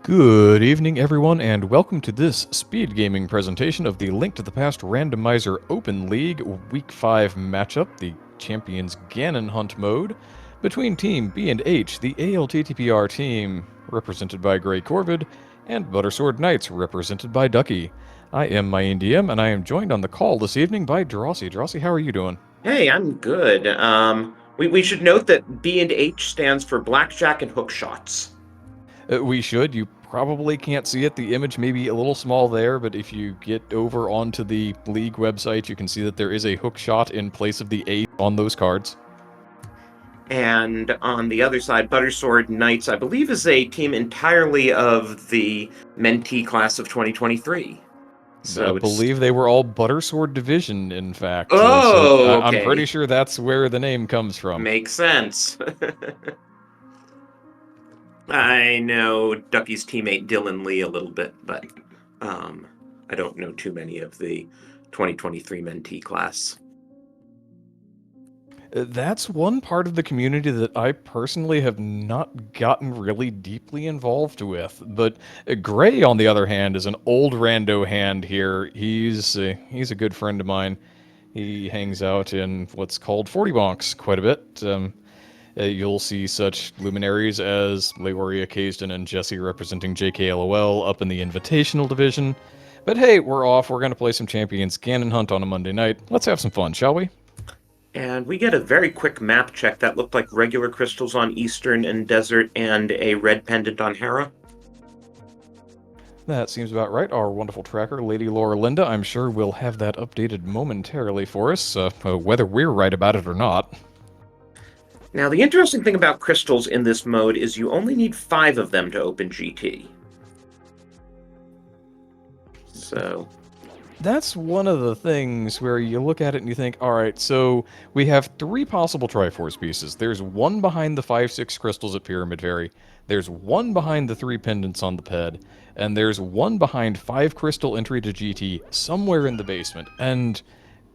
Good evening, everyone, and welcome to this SpeedGaming presentation of the Link to the Past Randomizer Open League Week 5 matchup, the Champions Ganon Hunt mode, between Team B and H, the ALTTPR team, represented by Grey Corvid, and Buttersword Knights, represented by Ducky. I am my DM, and I am joined on the call this evening by Drossi. Drossi, how are you doing? Hey, I'm good. We should note that B and H stands for blackjack and hook shots. We should. You probably can't see it. The image may be a little small there, but if you get over onto the League website, you can see that there is a hook shot in place of the A on those cards. And on the other side, Buttersword Knights, I believe, is a team entirely of the mentee class of 2023. I So it's. believe they were all Buttersword Division, in fact. So Oh, I'm pretty okay. sure that's where the name comes from. Makes sense. I know Ducky's teammate Dylan Lee a little bit, but um, I don't know too many of the 2023 mentee class. That's one part of the community that I personally have not gotten really deeply involved with. But Gray, on the other hand, is an old rando hand here. He's a good friend of mine. He hangs out in what's called 40 bonks quite a bit. You'll see such luminaries as Leoria Kaysden and Jesse representing JKLOL up in the Invitational division. But hey, we're off. We're going to play some Champions Ganon Hunt on a Monday night. Let's have some fun, shall we? And we get a very quick map check that looked like regular crystals on Eastern and Desert and a red pendant on Hera. That seems about right. Our wonderful tracker, Lady Laura Linda, I'm sure will have that updated momentarily for us, whether we're right about it or not. Now, the interesting thing about crystals in this mode is you only need 5 of them to open GT. So, That's one of the things where you look at it and you think, alright, so we have 3 possible Triforce pieces. There's one behind the 5-6 crystals at Pyramid Fairy, there's one behind the 3 pendants on the Ped, and there's one behind 5 crystal entry to GT somewhere in the basement. And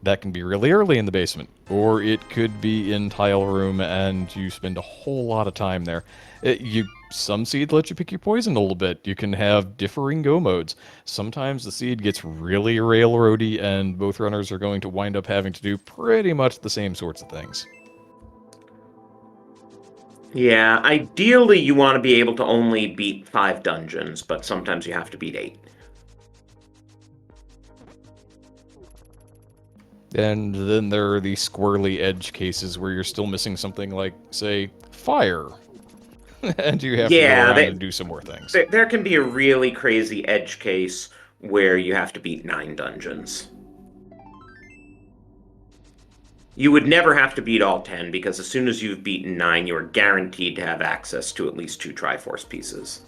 that can be really early in the basement, or it could be in tile room and you spend a whole lot of time there. Some seed let you pick your poison a little bit. You can have differing go modes. Sometimes the seed gets really railroady and both runners are going to wind up having to do pretty much the same sorts of things. yeah, ideally you want to be able to only beat 5 dungeons, but sometimes you have to beat 8. And then there are the squirrely edge cases where you're still missing something like, say, fire. And you have to go Yeah, around and do some more things. there can be a really crazy edge case where you have to beat 9 dungeons. You would never have to beat all 10, because as soon as you've beaten 9, you are guaranteed to have access to at least 2 Triforce pieces.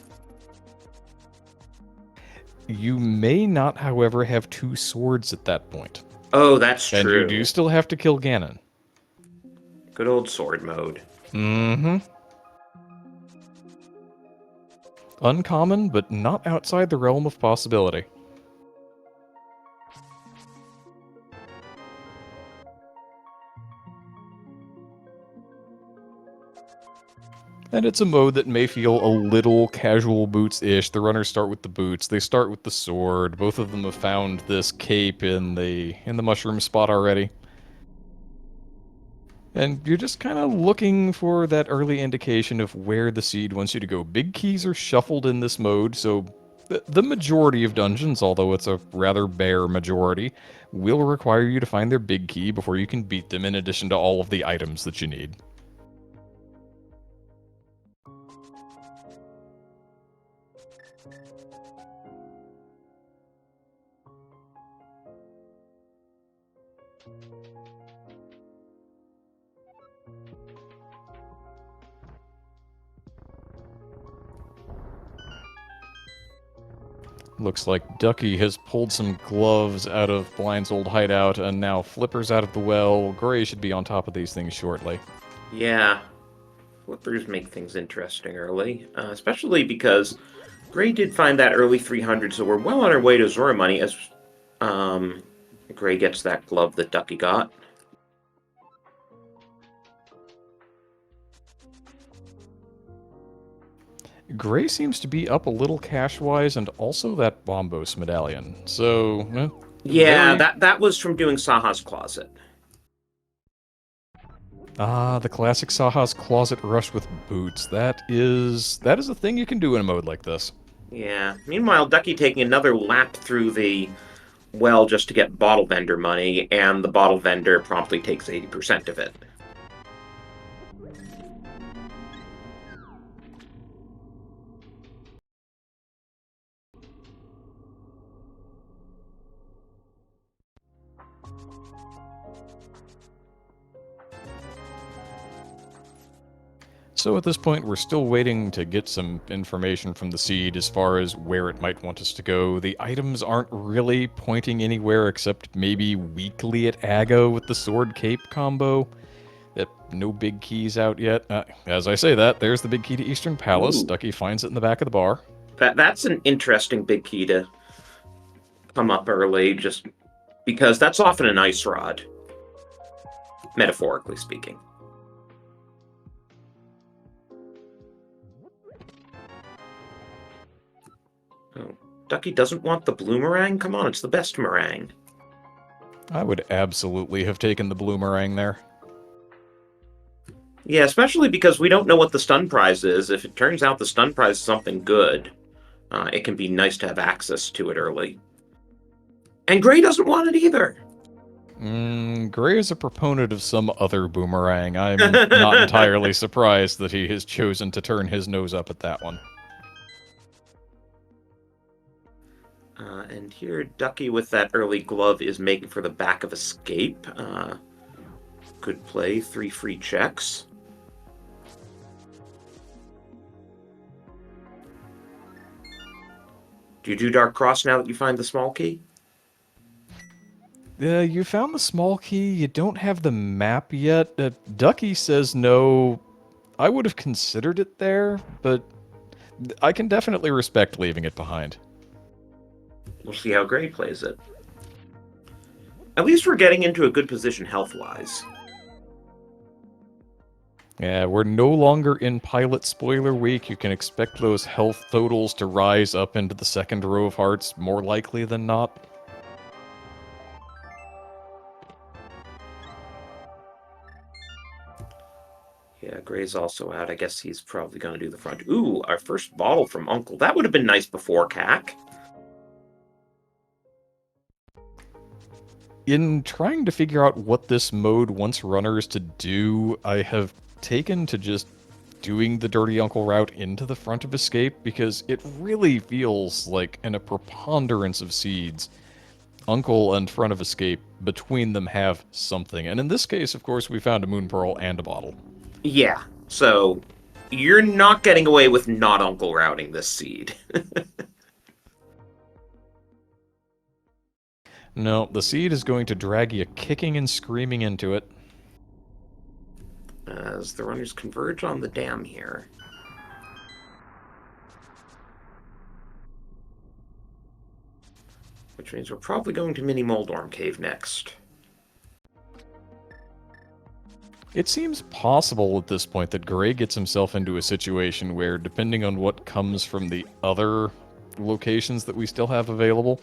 You may not, however, have 2 swords at that point. Oh, that's And you do true. still have to kill Ganon. Good old sword mode. Mm-hmm. Uncommon, but not outside the realm of possibility. And it's a mode that may feel a little casual boots-ish. The runners start with the boots, they start with the sword. Both of them have found this cape in the mushroom spot already. And you're just kind of looking for that early indication of where the seed wants you to go. Big keys are shuffled in this mode, so the majority of dungeons, although it's a rather bare majority, will require you to find their big key before you can beat them, in addition to all of the items that you need. Looks like Ducky has pulled some gloves out of Blind's old hideout, and now Flipper's out of the well. Gray should be on top of these things shortly. Yeah, flippers make things interesting early, especially because Gray did find that early 300, so we're well on our way to Zora money as Gray gets that glove that Ducky got. Gray seems to be up a little cash-wise, and also that Bombos medallion. So, Yeah, very... that was from doing Saha's Closet. Ah, the classic Saha's Closet rush with boots. That is a thing you can do in a mode like this. Yeah. Meanwhile, Ducky taking another lap through the well just to get bottle vendor money, and the bottle vendor promptly takes 80% of it. So at this point, we're still waiting to get some information from the seed as far as where it might want us to go. The items aren't really pointing anywhere except maybe weakly at Aga with the sword cape combo. No big keys out yet. As I say that, there's the big key to Eastern Palace. Ooh, Ducky finds it in the back of the bar. that's an interesting big key to come up early, just because that's often an ice rod, metaphorically speaking. Oh, Ducky doesn't want the blue meringue? Come on, it's the best meringue. I would absolutely have taken the bloomerang there. Yeah, especially because we don't know what the stun prize is. If it turns out the stun prize is something good, it can be nice to have access to it early. And Gray doesn't want it either. Gray is a proponent of some other boomerang. I'm not entirely surprised that he has chosen to turn his nose up at that one. And here, Ducky with that early glove is making for the back of escape. Good play, 3 free checks. Do you do Dark Cross now that you find the small key? You found the small key. You don't have the map yet. Ducky says no. I would have considered it there, but I can definitely respect leaving it behind. We'll see how Gray plays it. At least we're getting into a good position health-wise. Yeah, we're no longer in pilot spoiler week. You can expect those health totals to rise up into the second row of hearts more likely than not. Yeah, Gray's also out. I guess he's probably going to do the front. Ooh, our first bottle from Uncle. That would have been nice before CAC. In trying to figure out what this mode wants runners to do, I have taken to just doing the Dirty Uncle route into the front of Escape because it really feels like in a preponderance of seeds, Uncle and front of Escape, between them have something. And in this case, of course, we found a Moon Pearl and a bottle. Yeah, so you're not getting away with not Uncle routing this seed. No, the seed is going to drag you kicking and screaming into it. As the runners converge on the dam here. Which means we're probably going to Mini Moldorm Cave next. It seems possible at this point that Gray gets himself into a situation where, depending on what comes from the other locations that we still have available,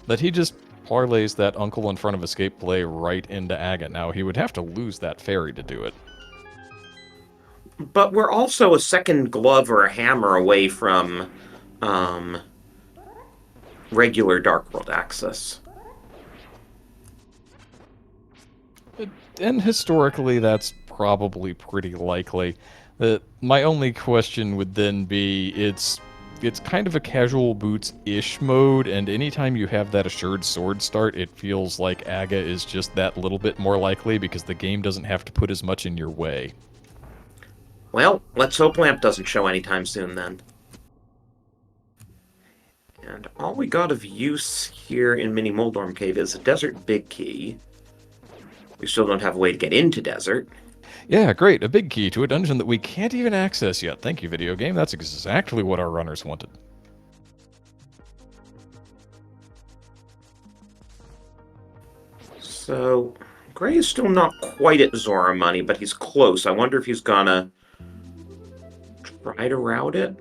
that he just parlays that Uncle in front of Escape play right into Aga. Now, he would have to lose that fairy to do it. But we're also a second glove or a hammer away from regular Dark World access. And historically, that's probably pretty likely. My only question would then be, it's kind of a casual boots-ish mode, and anytime you have that assured sword start, it feels like Aga is just that little bit more likely because the game doesn't have to put as much in your way. Well, let's hope Lamp doesn't show anytime soon then. And all we got of use here in Mini Moldorm Cave is a Desert Big Key. We still don't have a way to get into Desert. Yeah, great. A big key to a dungeon that we can't even access yet. Thank you, video game. That's exactly what our runners wanted. So, Gray is still not quite at Zora money, but he's close. I wonder if he's gonna try to route it.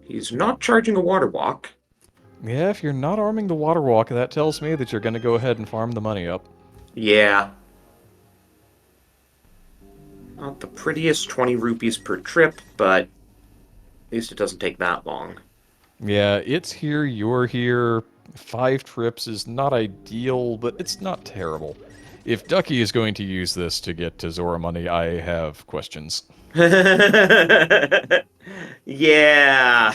He's not charging a water walk. Yeah, if you're not arming the water walk, that tells me that you're going to go ahead and farm the money up. Yeah. Not the prettiest 20 rupees per trip, but at least it doesn't take that long. Yeah, it's here, you're here. 5 trips is not ideal, but it's not terrible. If Ducky is going to use this to get to Zora money, I have questions. Yeah.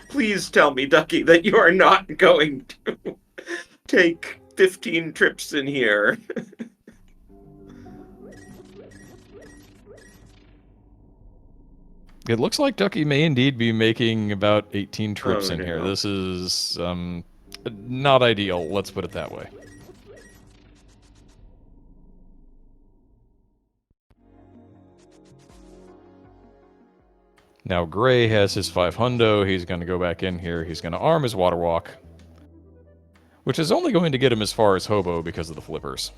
Please tell me, Ducky, that you are not going to take 15 trips in here. It looks like Ducky may indeed be making about 18 trips Oh in here. no. This is, not ideal, let's put it that way. Now Gray has his 5 hundo, he's going to go back in here, he's going to arm his water walk, which is only going to get him as far as Hobo because of the flippers.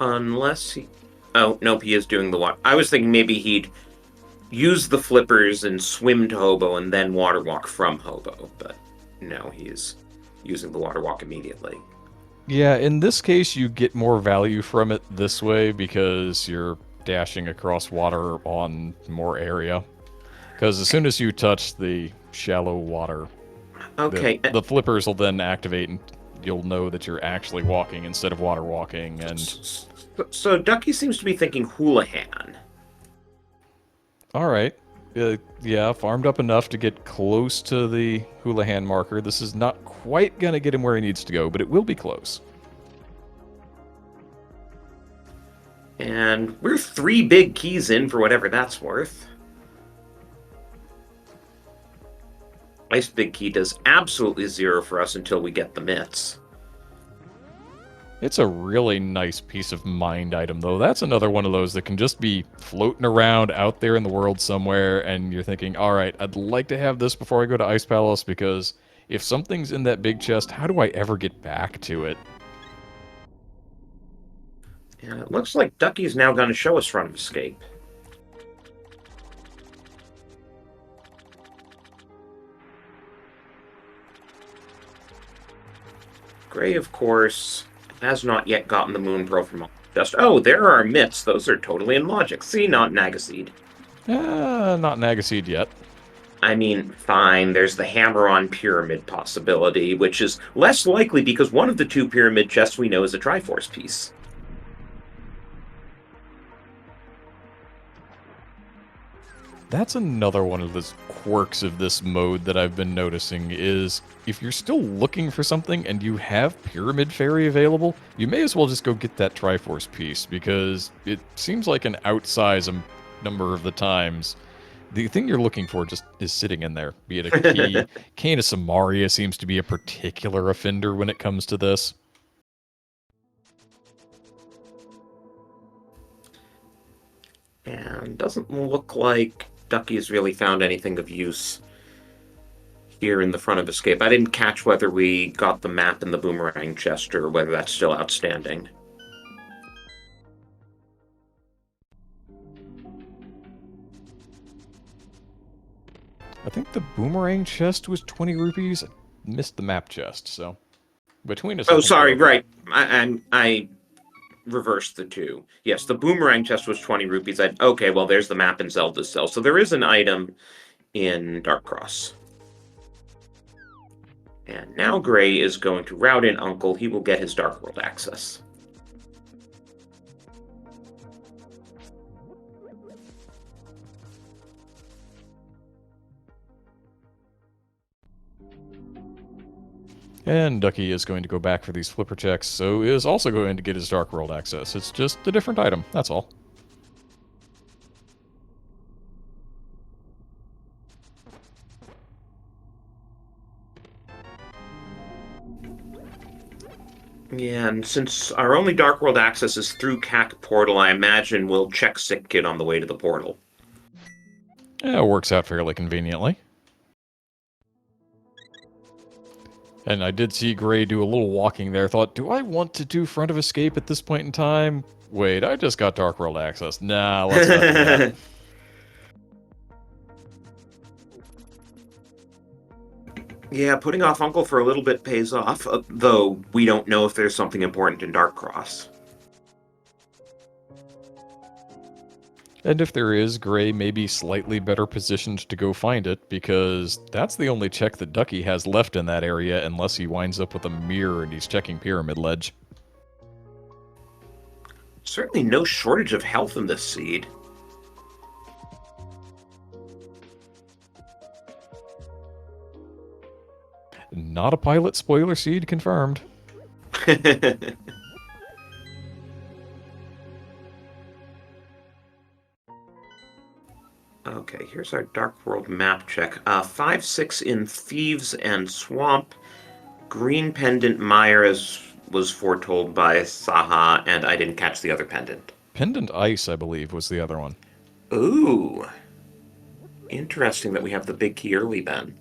Unless he... Oh, nope, he is doing the water. I was thinking maybe he'd use the flippers and swim to Hobo and then water walk from Hobo, but no, he's using the water walk immediately. Yeah, in this case, you get more value from it this way because you're dashing across water on more area. Because as soon as you touch the shallow water, Okay. the flippers will then activate and you'll know that you're actually walking instead of water walking. And So Ducky seems to be thinking Houlihan. all right, yeah, farmed up enough to get close to the Houlihan marker. This is not quite gonna get him where he needs to go, but it will be close. And we're 3 big keys in for whatever that's worth. Ice Big Key does absolutely 0 for us until we get the mitts. It's a really nice piece of mind item, though. That's another one of those that can just be floating around out there in the world somewhere, and you're thinking, all right, I'd like to have this before I go to Ice Palace, because if something's in that big chest, how do I ever get back to it? And it looks like Ducky's now going to show us Front of Escape. Gray, of course, has not yet gotten the Moon Pearl from just. Oh, there are mitts. Those are totally in logic. See, not Nagaseed. Not Nagaseed yet. I mean, fine, there's the Hammer-on Pyramid possibility, which is less likely because one of the 2 pyramid chests we know is a Triforce piece. That's another one of the quirks of this mode that I've been noticing is if you're still looking for something and you have Pyramid Fairy available, you may as well just go get that Triforce piece because it seems like an outsize number of the times the thing you're looking for just is sitting in there, be it a key. Cane of Samaria seems to be a particular offender when it comes to this. And doesn't look like Ducky's really found anything of use here in the Front of Escape. I didn't catch whether we got the map in the Boomerang chest or whether that's still outstanding. I think the Boomerang chest was 20 rupees. I missed the map chest, so between us. Oh, sorry, right. I reversed the 2. Yes, the Boomerang chest was 20 rupees. Okay, well, there's the map in Zelda's cell. So there is an item in Dark Cross. And now Gray is going to route in Uncle. He will get his Dark World access. And Ducky is going to go back for these flipper checks, so is also going to get his Dark World access. It's just a different item, that's all. Yeah, and since our only Dark World access is through CAC Portal, I imagine we'll check Sick Kid on the way to the portal. Yeah, it works out fairly conveniently. And I did see Gray do a little walking there. Thought, do I want to do Front of Escape at this point in time? Wait, I just got Dark World access. Nah, let's not do that. Yeah, putting off Uncle for a little bit pays off, though we don't know if there's something important in Dark Cross. And if there is, Gray may be slightly better positioned to go find it, because that's the only check that Ducky has left in that area, unless he winds up with a mirror and he's checking Pyramid Ledge. Certainly no shortage of health in this seed. Not a pilot spoiler seed confirmed. Okay, here's our Dark World map check. 5-6 in Thieves and Swamp. Green Pendant Meyer, as was foretold by Saha, and I didn't catch the other pendant. Pendant Ice, I believe, was the other one. Ooh. Interesting that we have the big key early then.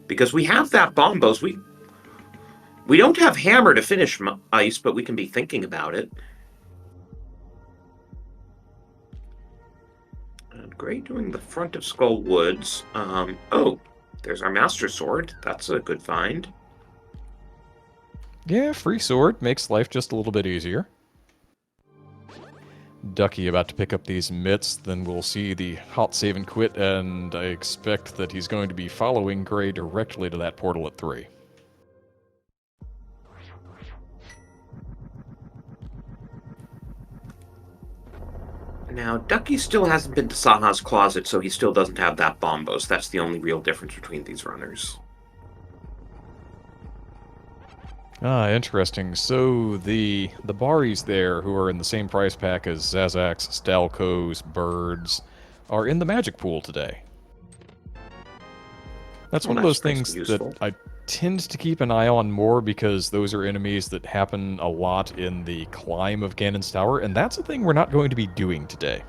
Because we have that Bombos. We don't have Hammer to finish Ice, but we can be thinking about it. And Gray doing the front of Skull Woods. Oh, there's our Master Sword. That's a good find. Yeah, free sword makes life just a little bit easier. Ducky about to pick up these mitts, then we'll see the hot save and quit, and I expect that he's going to be following Gray directly to that portal at 3. Now, Ducky still hasn't been to Saha's closet, so he still doesn't have that Bombos. That's the only real difference between these runners. Ah, interesting. So the Baris there, who are in the same price pack as Zazaks, Stalkos, Birds, are in the magic pool today. That's one of those things that I tend to keep an eye on more, because those are enemies that happen a lot in the climb of Ganon's Tower, and that's a thing we're not going to be doing today.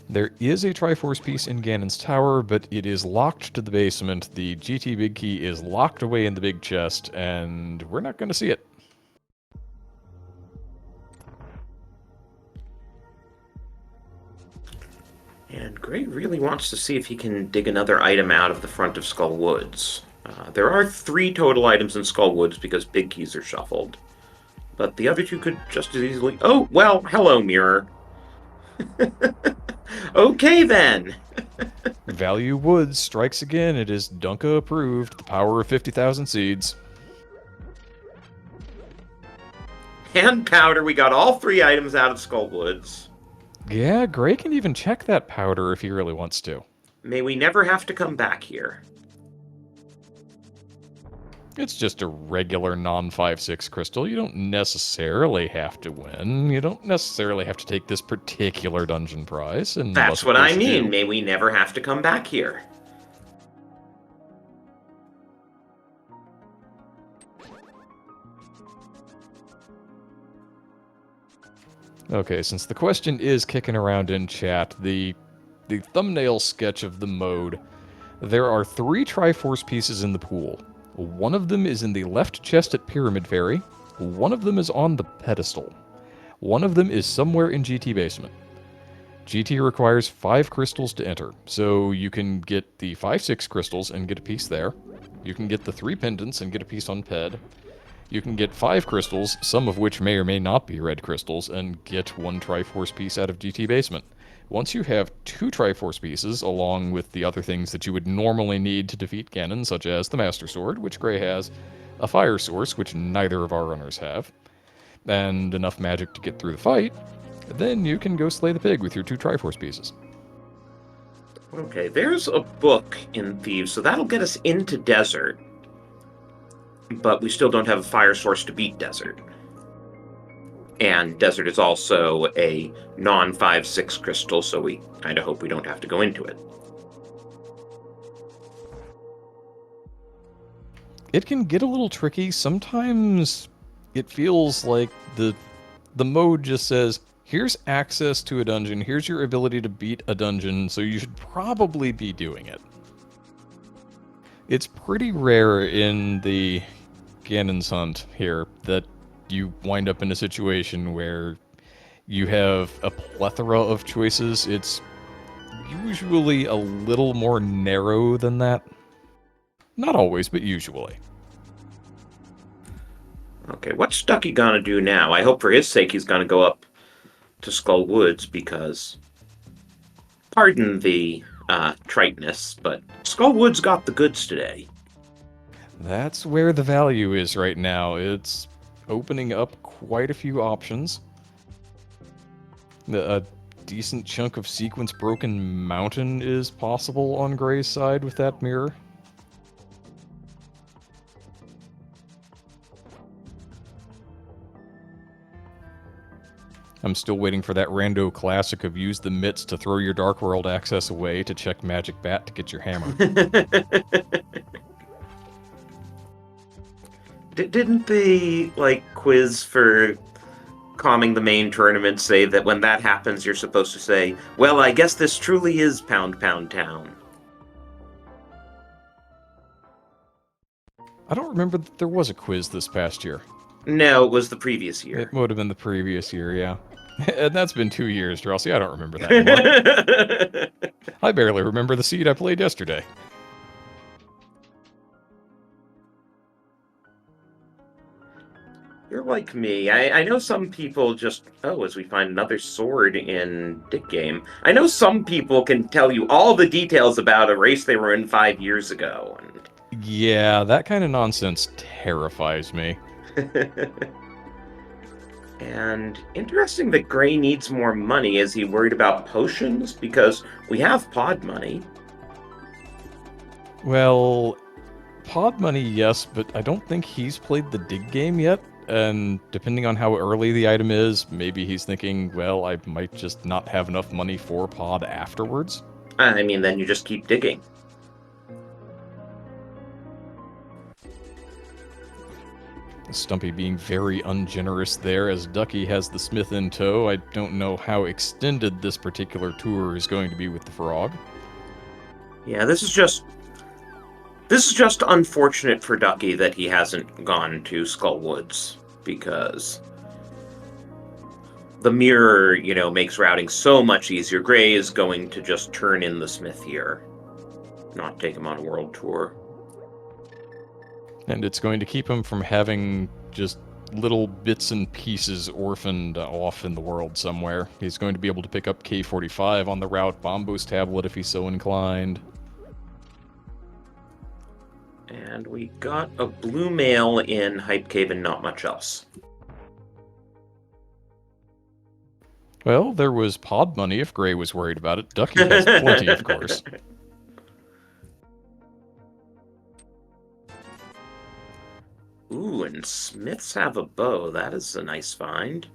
There is a Triforce piece in Ganon's Tower, but it is locked to the basement. The GT Big Key is locked away in the big chest, and we're not going to see it. And Gray really wants to see if he can dig another item out of the front of Skull Woods. There are 3 total items in Skull Woods because big keys are shuffled. But the other 2 could just as easily... Oh, well, hello, mirror. Okay, then. Value Woods strikes again. It is Dunka approved. The power of 50,000 seeds. And powder. We got all 3 items out of Skull Woods. Yeah, Gray can even check that powder if he really wants to. May we never have to come back here. It's just a regular non-5/6 crystal. You don't necessarily have to win. You don't necessarily have to take this particular dungeon prize. That's what I mean. May we never have to come back here. Okay, since the question is kicking around in chat, the thumbnail sketch of the mode, there are 3 Triforce pieces in the pool. One of them is in the left chest at Pyramid Fairy. One of them is on the pedestal. One of them is somewhere in GT Basement. GT requires 5 crystals to enter, so you can get the 5/6 crystals and get a piece there. You can get the 3 pendants and get a piece on Ped. You can get 5 crystals, some of which may or may not be red crystals, and get 1 Triforce piece out of GT Basement. Once you have 2 Triforce pieces, along with the other things that you would normally need to defeat Ganon, such as the Master Sword, which Gray has, a Fire Source, which neither of our runners have, and enough magic to get through the fight, then you can go slay the pig with your 2 Triforce pieces. Okay, there's a book in Thieves, so that'll get us into Desert. But we still don't have a Fire Source to beat Desert. And Desert is also a non-5/6 crystal, so we kind of hope we don't have to go into it. It can get a little tricky. Sometimes it feels like the mode just says, here's access to a dungeon, here's your ability to beat a dungeon, so you should probably be doing it. It's pretty rare in the Ganon's hunt here that you wind up in a situation where you have a plethora of choices. It's usually a little more narrow than that. Not always, but usually. Okay, what's Ducky gonna do now? I hope for his sake he's gonna go up to Skull Woods because, pardon the triteness, but Skull Woods got the goods today. That's where the value is right now. It's opening up quite a few options. A decent chunk of Sequence Broken Mountain is possible on Gray's side with that mirror. I'm still waiting for that rando classic of use the mitts to throw your Dark World access away to check Magic Bat to get your hammer. Didn't the quiz for calming the main tournament say that when that happens you're supposed to say, well, I guess this truly is Pound Pound Town? I don't remember that there was a quiz this past year. No, it was the previous year. It would have been the previous year, yeah. And that's been 2 years, Drelsy. I don't remember that anymore. I barely remember the seed I played yesterday. You're like me. I know some people just, as we find another sword in Dick Game, I know some people can tell you all the details about a race they were in 5 years ago. Yeah, that kind of nonsense terrifies me. And interesting that Gray needs more money. Is he worried about potions? Because we have pod money. Well, pod money, yes, but I don't think he's played the dig game yet. And depending on how early the item is, maybe he's thinking, well, I might just not have enough money for pod afterwards. I mean, then you just keep digging. Stumpy being very ungenerous there, as Ducky has the Smith in tow. I don't know how extended this particular tour is going to be with the frog. Yeah, this is just unfortunate for Ducky that he hasn't gone to Skull Woods, because the mirror, makes routing so much easier. Gray is going to just turn in the Smith here, not take him on a world tour. And it's going to keep him from having just little bits and pieces orphaned off in the world somewhere. He's going to be able to pick up K45 on the route, Bombo's tablet if he's so inclined. And we got a blue mail in Hype Cave and not much else. Well, there was pod money if Gray was worried about it. Ducky has plenty, of course. Ooh, and Smiths have a bow. That is a nice find.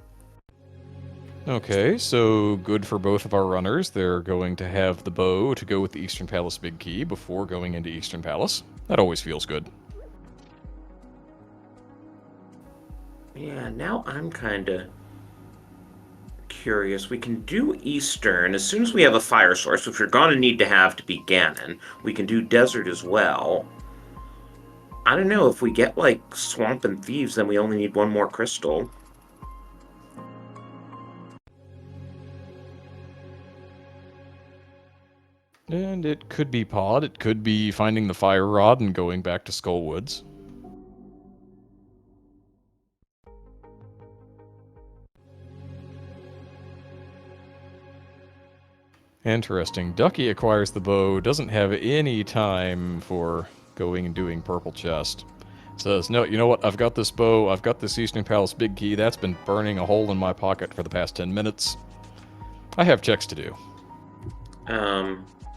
Okay, so good for both of our runners. They're going to have the bow to go with the Eastern Palace Big Key before going into Eastern Palace. That always feels good. Yeah, now I'm kind of curious. We can do Eastern. As soon as we have a fire source, which we're going to need to have to beat Ganon, we can do Desert as well. I don't know, if we get, Swamp and Thieves, then we only need one more crystal. And it could be pod, it could be finding the fire rod and going back to Skull Woods. Interesting. Ducky acquires the bow, doesn't have any time for going and doing Purple Chest. Says, no, you know what, I've got this bow, I've got this Eastern Palace Big Key, that's been burning a hole in my pocket for the past 10 minutes. I have checks to do.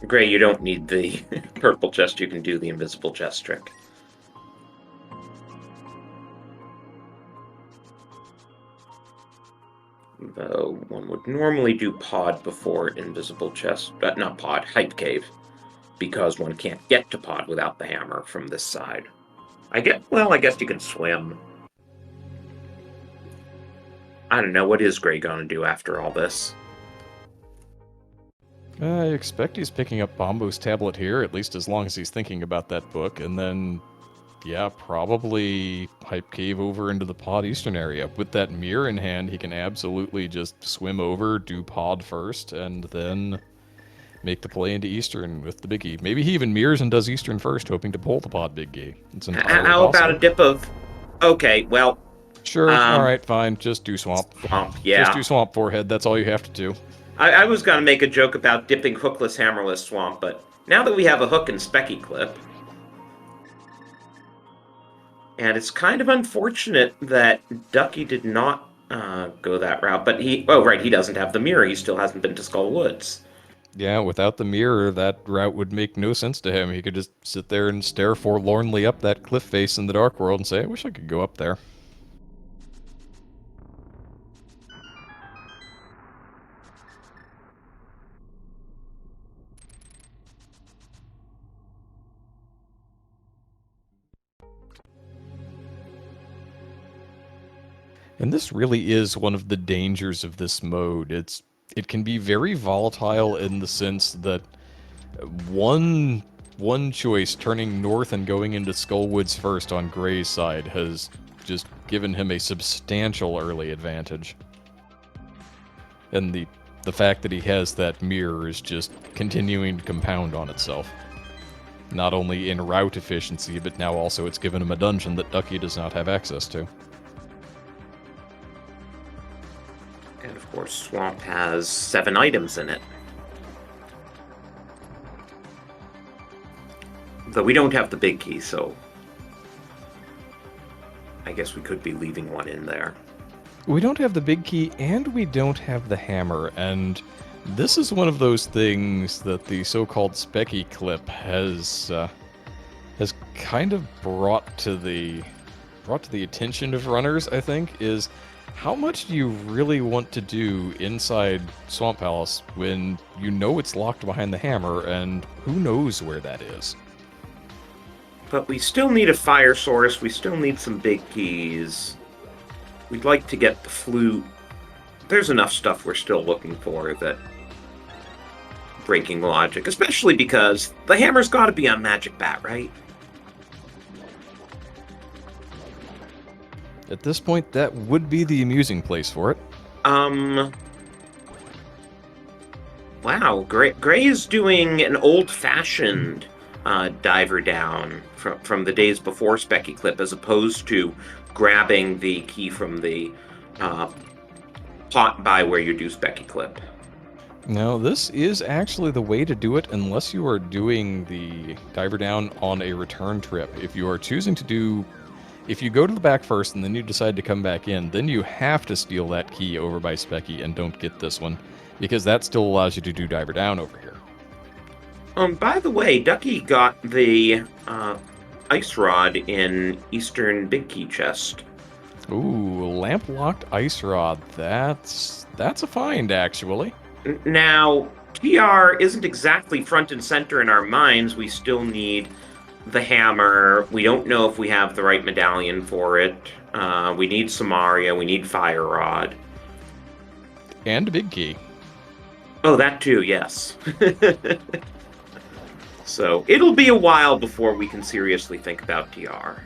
Gray, you don't need the purple chest, you can do the invisible chest trick. Though one would normally do pod before invisible chest, not pod, Hype Cave, because one can't get to pod without the hammer from this side. I guess you can swim. I don't know, what is Gray gonna do after all this? I expect he's picking up Bombo's tablet here, at least as long as he's thinking about that book, and then Yeah, probably Hype Cave over into the pod eastern area. With that mirror in hand, he can absolutely just swim over, do pod first, and then make the play into eastern with the big E. Maybe he even mirrors and does eastern first, hoping to pull the pod big E. It's entirely How about possible. a dip of? Okay, well, Sure, um, alright, fine, just do swamp. swamp. Just Yeah, do swamp forehead, that's all you have to do. I was gonna make a joke about dipping hookless, hammerless swamp, but now that we have a hook and specky clip, and it's kind of unfortunate that Ducky did not go that route. But he doesn't have the mirror. He still hasn't been to Skull Woods. Yeah, without the mirror, that route would make no sense to him. He could just sit there and stare forlornly up that cliff face in the Dark World and say, I wish I could go up there. And this really is one of the dangers of this mode. It can be very volatile in the sense that one one choice, turning north and going into Skullwoods first on Gray's side, has just given him a substantial early advantage. And the fact that he has that mirror is just continuing to compound on itself. Not only in route efficiency, but now also it's given him a dungeon that Ducky does not have access to. And of course, Swamp has 7 items in it. Though we don't have the big key, so I guess we could be leaving one in there. We don't have the big key, and we don't have the hammer, and this is one of those things that the so-called Specky clip has kind of brought to the attention of runners, I think, is how much do you really want to do inside Swamp Palace when you know it's locked behind the hammer, and who knows where that is? But we still need a fire source, we still need some big keys. We'd like to get the flute. There's enough stuff we're still looking for that breaking logic, especially because the hammer's got to be on Magic Bat, right? At this point, that would be the amusing place for it. Wow, Gray is doing an old-fashioned diver down from the days before Specky Clip, as opposed to grabbing the key from the pot by where you do Specky Clip. Now, this is actually the way to do it unless you are doing the diver down on a return trip. If you are choosing to do... If you go to the back first and then you decide to come back in, then you have to steal that key over by Specky and don't get this one, because that still allows you to do diver down over here. By the way, Ducky got the ice rod in Eastern Big Key chest. Ooh, lamp-locked ice rod. That's a find, actually. Now, TR isn't exactly front and center in our minds. We still need the hammer. We don't know if we have the right medallion for it. We need Samaria. We need Fire Rod. And a big key. Oh, that too, yes. So, it'll be a while before we can seriously think about TR.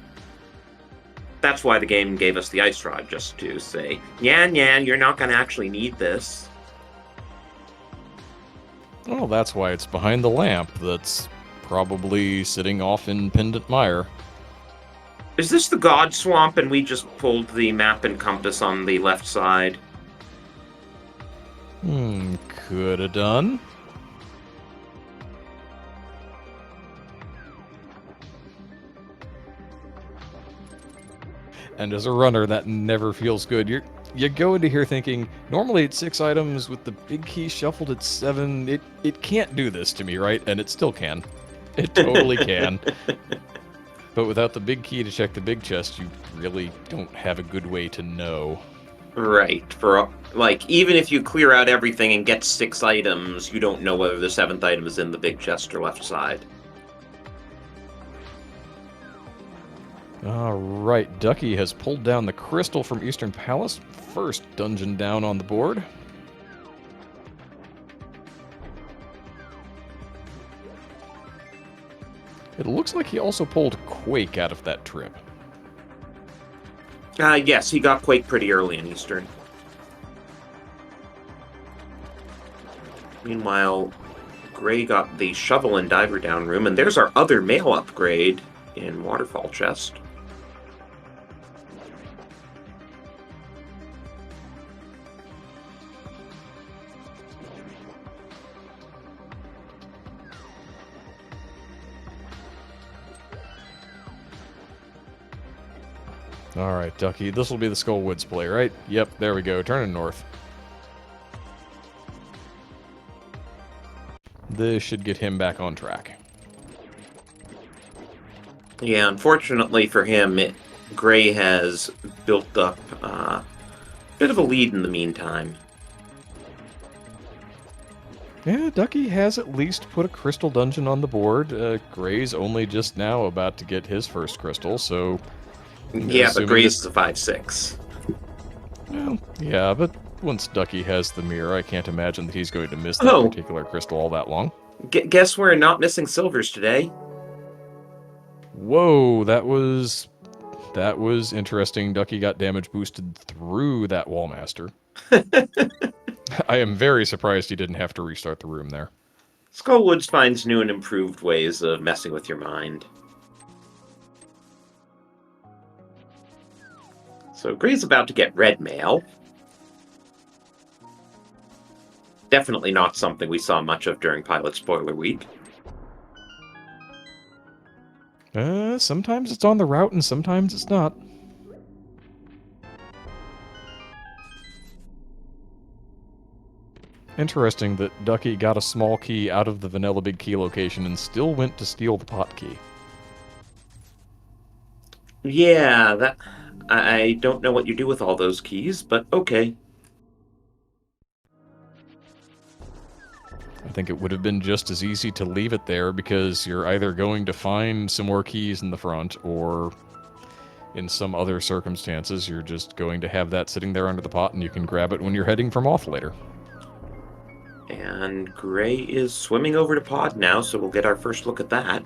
That's why the game gave us the ice rod, just to say, Nyan, you're not going to actually need this. Well, that's why it's behind the lamp that's probably sitting off in Pendant Mire. Is this the God Swamp and we just pulled the map and compass on the left side? Coulda done. And as a runner, that never feels good. You go into here thinking, normally it's 6 items, with the big key shuffled at 7. It can't do this to me, right? And it still can. It totally can. But without the big key to check the big chest, you really don't have a good way to know. Right. Even if you clear out everything and get 6 items, you don't know whether the 7th item is in the big chest or left side. Alright, Ducky has pulled down the crystal from Eastern Palace. First dungeon down on the board. It looks like he also pulled Quake out of that trip. Yes, he got Quake pretty early in Eastern. Meanwhile, Gray got the Shovel and Diver Down room, and there's our other mail upgrade in Waterfall Chest. Alright, Ducky, this will be the Skull Woods play, right? Yep, there we go, turning north. This should get him back on track. Yeah, unfortunately for him, Gray has built up a bit of a lead in the meantime. Yeah, Ducky has at least put a crystal dungeon on the board. Gray's only just now about to get his first crystal, so... Yeah, but Gray's is a 5-6. Well, yeah, but once Ducky has the mirror, I can't imagine that he's going to miss that particular crystal all that long. Guess we're not missing silvers today. Whoa, that was interesting. Ducky got damage boosted through that Wallmaster. I am very surprised he didn't have to restart the room there. Skullwoods finds new and improved ways of messing with your mind. So Gray's about to get red mail. Definitely not something we saw much of during Pilot Spoiler Week. Sometimes it's on the route and sometimes it's not. Interesting that Ducky got a small key out of the vanilla big key location and still went to steal the pot key. Yeah, I don't know what you do with all those keys, but okay. I think it would have been just as easy to leave it there because you're either going to find some more keys in the front or in some other circumstances you're just going to have that sitting there under the pot and you can grab it when you're heading from off later. And Gray is swimming over to pod now, so we'll get our first look at that.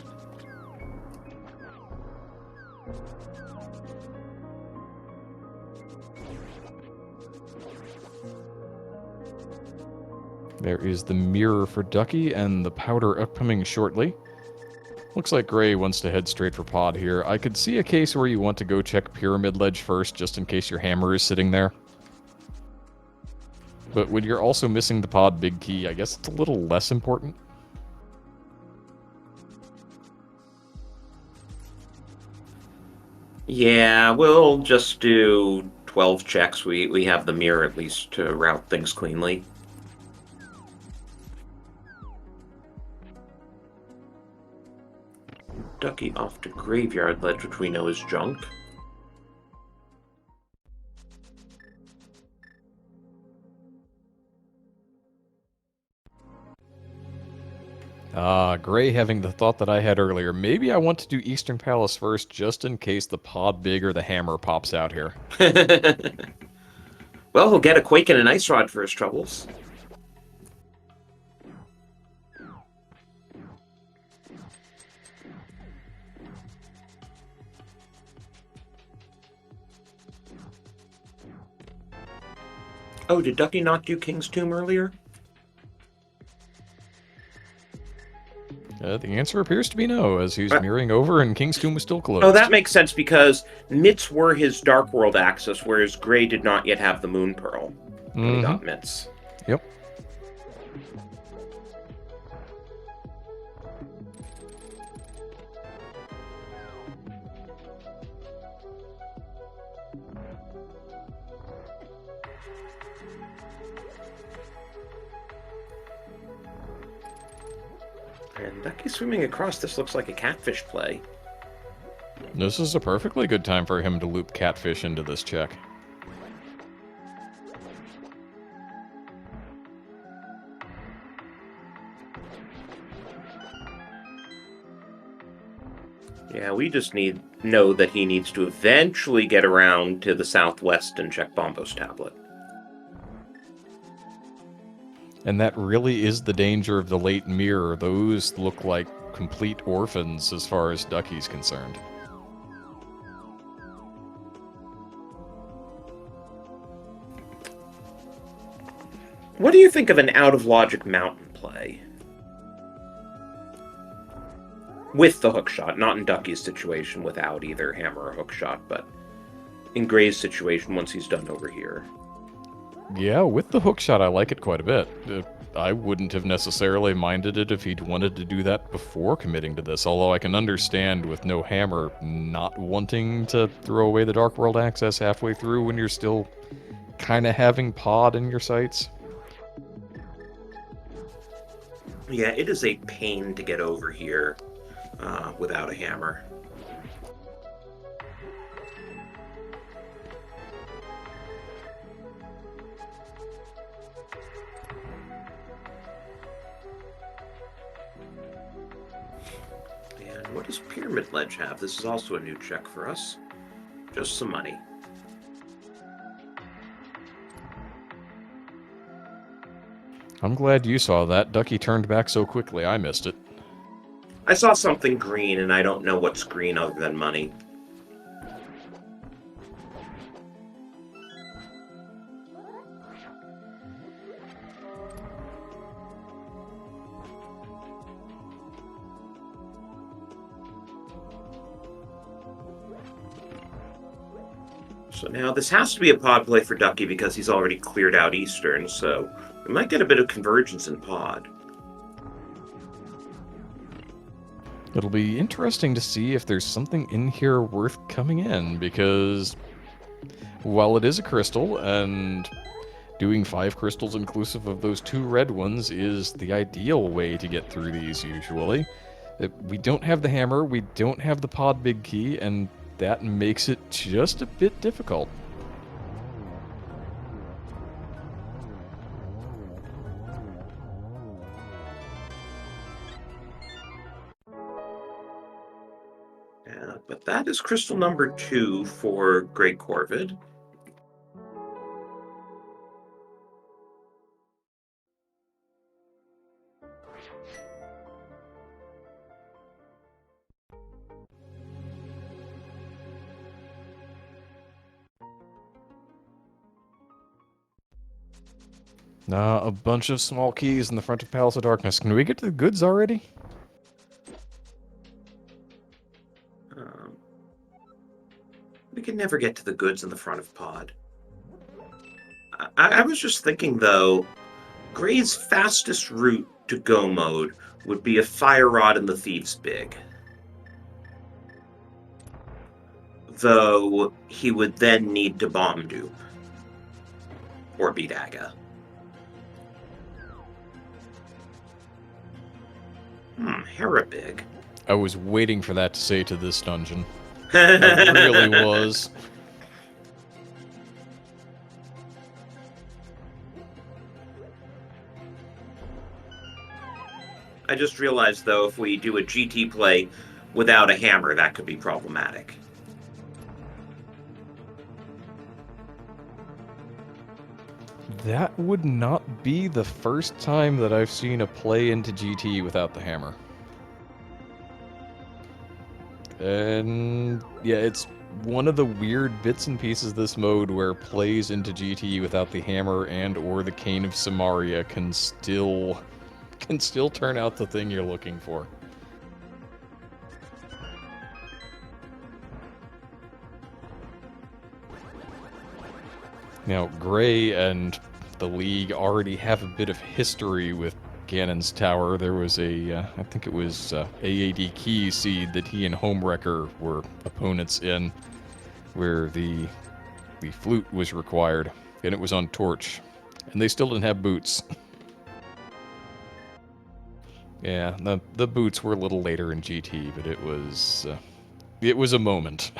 There is the mirror for Ducky and the powder upcoming shortly. Looks like Gray wants to head straight for pod here. I could see a case where you want to go check Pyramid Ledge first, just in case your hammer is sitting there. But when you're also missing the pod big key, I guess it's a little less important. Yeah, we'll just do 12 checks. We have the mirror at least to route things cleanly. Ducky off to Graveyard Ledge, which we know is junk. Gray having the thought that I had earlier. Maybe I want to do Eastern Palace first, just in case the pod big or the hammer pops out here. Well, he'll get a Quake and an Ice Rod for his troubles. Oh, did Ducky not do King's Tomb earlier? The answer appears to be no, as he's mirroring over and King's Tomb is still closed. Oh, that makes sense because Mitts were his Dark World access, whereas Gray did not yet have the Moon Pearl when he got Mitts. Yep. And Ducky swimming across this looks like a catfish play. This is a perfectly good time for him to loop Catfish into this check. Yeah, we just know that he needs to eventually get around to the southwest and check Bombo's tablet. And that really is the danger of the late mirror. Those look like complete orphans as far as Ducky's concerned. What do you think of an out-of-logic mountain play? With the hookshot, not in Ducky's situation without either hammer or hookshot, but in Gray's situation once he's done over here. Yeah, with the hookshot, I like it quite a bit. I wouldn't have necessarily minded it if he'd wanted to do that before committing to this, although I can understand with no hammer not wanting to throw away the Dark World access halfway through when you're still kind of having pod in your sights. Yeah, it is a pain to get over here without a hammer. And what does Pyramid Ledge have? This is also a new check for us. Just some money. I'm glad you saw that. Ducky turned back so quickly, I missed it. I saw something green, and I don't know what's green other than money. So now this has to be a pod play for Ducky because he's already cleared out Eastern, so we might get a bit of convergence in pod. It'll be interesting to see if there's something in here worth coming in, because while it is a crystal, and doing 5 crystals inclusive of those 2 red ones is the ideal way to get through these usually, we don't have the hammer, we don't have the pod big key, and that makes it just a bit difficult. But that is crystal number 2 for Grey Corvid. A bunch of small keys in the front of Palace of Darkness. Can we get to the goods already? We can never get to the goods in the front of pod. I was just thinking, though, Gray's fastest route to go mode would be a Fire Rod in the Thieves' Big. Though he would then need to bomb dupe. Or beat Aga. Hera Big. I was waiting for that to say to this dungeon. I really was. I just realized, though, if we do a GT play without a hammer, that could be problematic. That would not be the first time that I've seen a play into GT without the hammer. And yeah, it's one of the weird bits and pieces of this mode where plays into GT without the hammer and or the Cane of Samaria can still turn out the thing you're looking for. Now, Gray and the League already have a bit of history with Ganon's Tower. There was I think it was AAD Key Seed that he and Homewrecker were opponents in, where the flute was required, and it was on Torch, and they still didn't have boots. Yeah, the boots were a little later in GT, but it was a moment.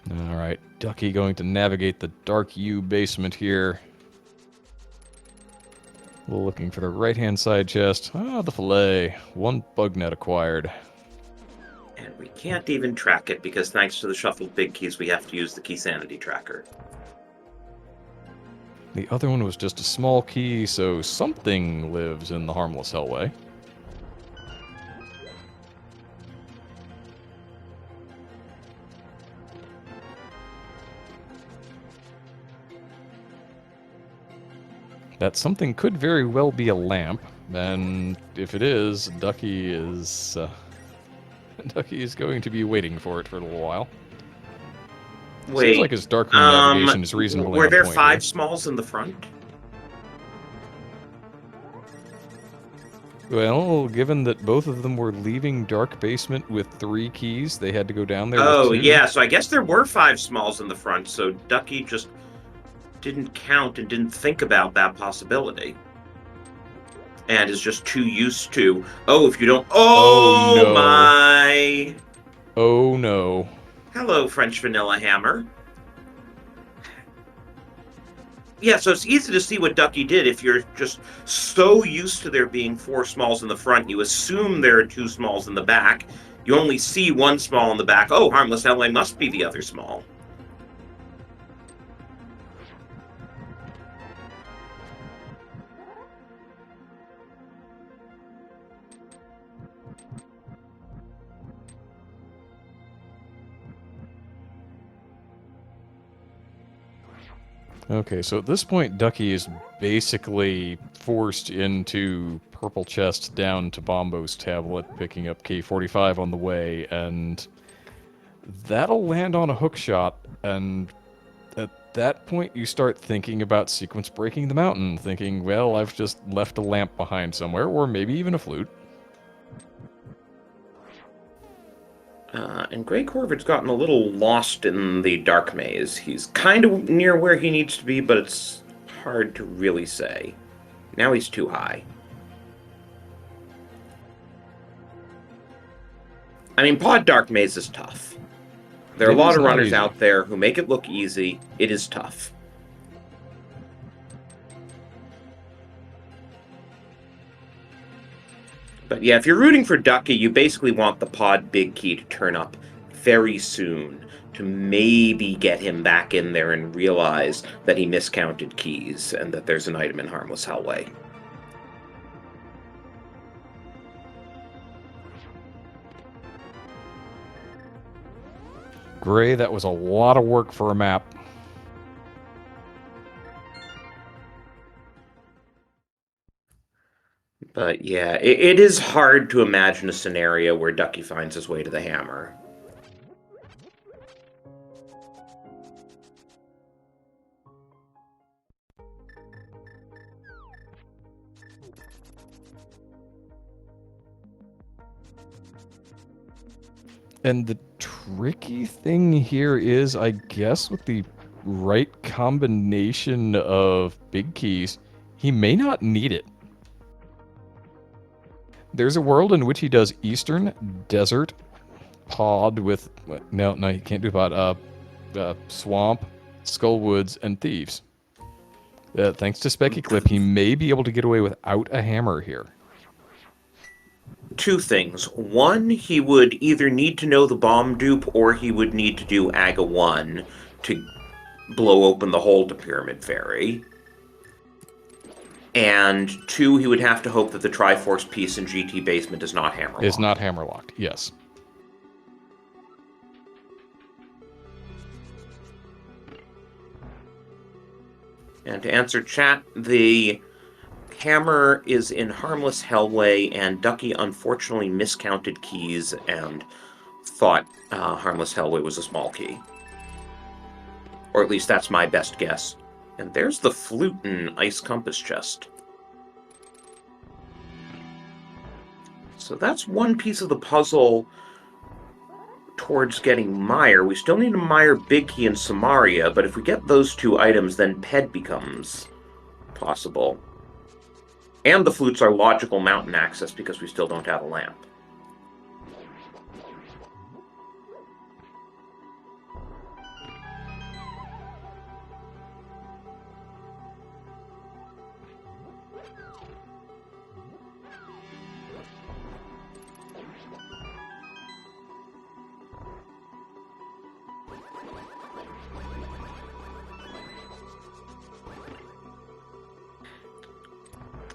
Alright, Ducky going to navigate the Dark U basement here. Looking for the right-hand side chest. Ah, the fillet. 1 bug net acquired. And we can't even track it because thanks to the shuffled big keys, we have to use the key sanity tracker. The other one was just a small key, so something lives in the harmless hellway. That something could very well be a lamp, and if it is, Ducky is Ducky is going to be waiting for it for a little while. Seems like Wait, his darkroom navigation is reasonably were on there point here. 5 smalls in the front? Well, given that both of them were leaving Dark Basement with 3 keys, they had to go down there with Oh, 2. yeah, so I guess there were 5 smalls in the front, so Ducky just didn't count and didn't think about that possibility. And is just too used to, oh, if you don't. Oh Oh, no. my. Oh no. Hello, French Vanilla Hammer. Yeah, so it's easy to see what Ducky did. If you're just so used to there being 4 smalls in the front, you assume there are 2 smalls in the back. You only see 1 small in the back. Oh, Harmless Hellway must be the other small. Okay, so at this point, Ducky is basically forced into Purple Chest down to Bombo's tablet, picking up K45 on the way, and that'll land on a hook shot, and at that point you start thinking about sequence breaking the mountain, thinking, well, I've just left a lamp behind somewhere, or maybe even a flute. And Grey Corvid's gotten a little lost in the dark maze. He's kind of near where he needs to be, but it's hard to really say. Now he's too high. I mean, Pod Dark Maze is tough. There are a It lot is of not runners easy. out there who make it look easy. It is tough. But yeah, if you're rooting for Ducky, you basically want the Pod Big Key to turn up very soon to maybe get him back in there and realize that he miscounted keys and that there's an item in Harmless Hellway. Gray, that was a lot of work for a map. But yeah, it is hard to imagine a scenario where Ducky finds his way to the hammer. And the tricky thing here is, I guess, with the right combination of big keys, he may not need it. There's a world in which he does Eastern, Desert, Pod with... No, you can't do Pod. Swamp, Skullwoods, and Thieves. Thanks to Specky Clip, he may be able to get away without a hammer here. 2 things. One, he would either need to know the bomb dupe or he would need to do AGA 1 to blow open the hole to Pyramid Fairy. And 2, he would have to hope that the Triforce piece in GT Basement is not hammerlocked. It's not hammerlocked, yes. And to answer chat, the hammer is in Harmless Hellway, and Ducky unfortunately miscounted keys and thought Harmless Hellway was a small key. Or at least that's my best guess. And there's the flute in Ice Compass Chest. So that's one piece of the puzzle towards getting Meyer. We still need a Meyer Big Key in Samaria, but if we get those 2 items, then Ped becomes possible. And the flutes are logical mountain access because we still don't have a lamp.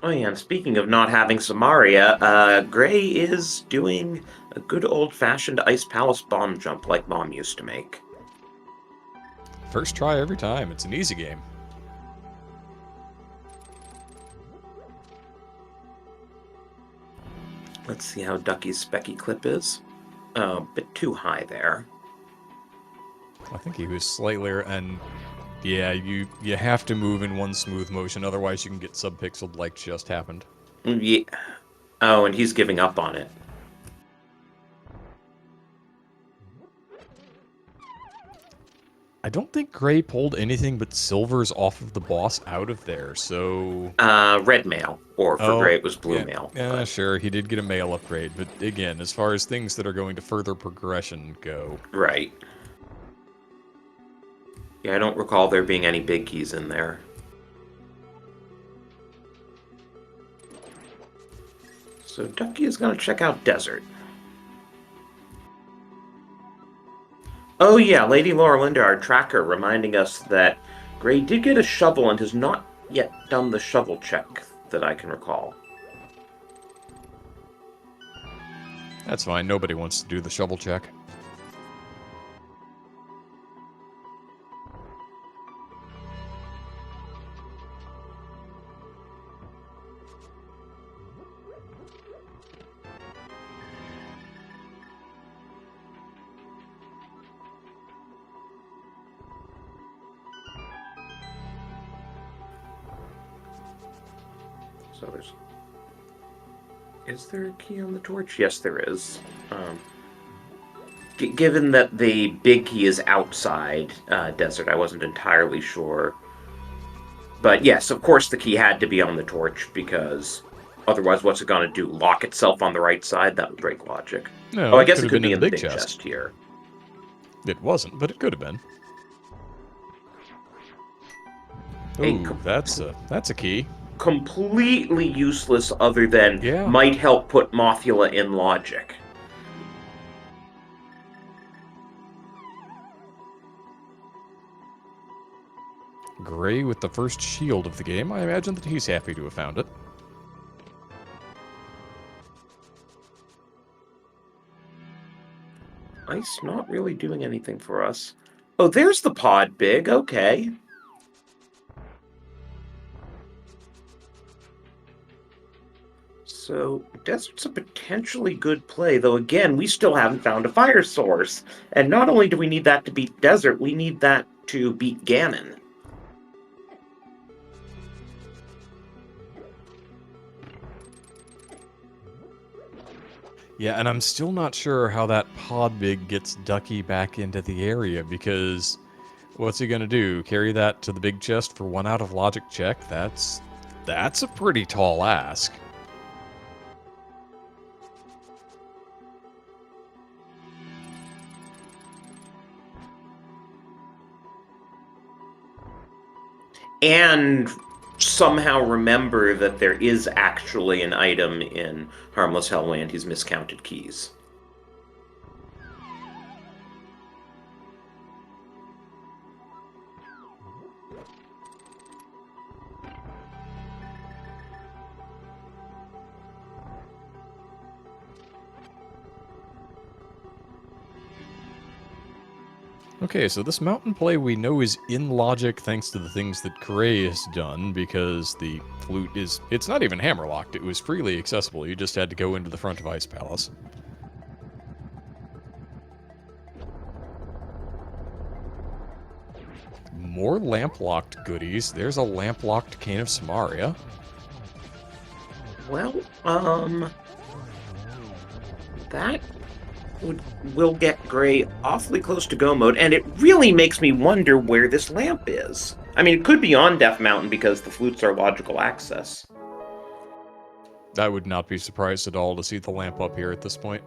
Oh yeah, and speaking of not having Samaria, Gray is doing a good old-fashioned Ice Palace bomb jump like Mom used to make. First try every time. It's an easy game. Let's see how Ducky's Specky clip is. Oh, a bit too high there. I think he was slightly, and yeah, you have to move in one smooth motion, otherwise you can get subpixeled like just happened. Yeah. Oh, and he's giving up on it. I don't think Gray pulled anything but silvers off of the boss out of there, so... Red mail, or for Oh, Gray it was blue yeah, mail. yeah, But... sure, he did get a mail upgrade, but again, as far as things that are going to further progression go... Right. Yeah, I don't recall there being any big keys in there. So Ducky is going to check out Desert. Oh yeah, Lady Lauralinda, our tracker, reminding us that Gray did get a shovel and has not yet done the shovel check that I can recall. That's fine, nobody wants to do the shovel check. So there's... Is there a key on the torch? Yes, there is. Given that the big key is outside Desert, I wasn't entirely sure. But yes, of course the key had to be on the torch, because otherwise what's it going to do? Lock itself on the right side? That would break logic. No, Oh, I it guess could it have could been be in in the the big big chest. chest here. It wasn't, but it could have been. A Ooh, that's a key. completely useless other than Yeah. might help put Mothula in logic. Gray with the first shield of the game. I imagine that he's happy to have found it. Ice not really doing anything for us. Oh, there's the pod big. Okay. So, Desert's a potentially good play, though again, we still haven't found a fire source. And not only do we need that to beat Desert, we need that to beat Ganon. Yeah, and I'm still not sure how that Podbig gets Ducky back into the area, because what's he gonna do? Carry that to the big chest for 1 out of logic check? That's a pretty tall ask. And somehow remember that there is actually an item in Harmless Hellland, his miscounted keys. Okay, so this mountain play we know is in logic thanks to the things that Gray has done, because the flute is... It's not even hammerlocked, it was freely accessible, you just had to go into the front of Ice Palace. More lamp-locked goodies. There's a lamp-locked Cane of Samaria. Well, that will get Gray awfully close to go mode, and it really makes me wonder where this lamp is. I mean, it could be on Death Mountain because the flutes are logical access. I would not be surprised at all to see the lamp up here at this point.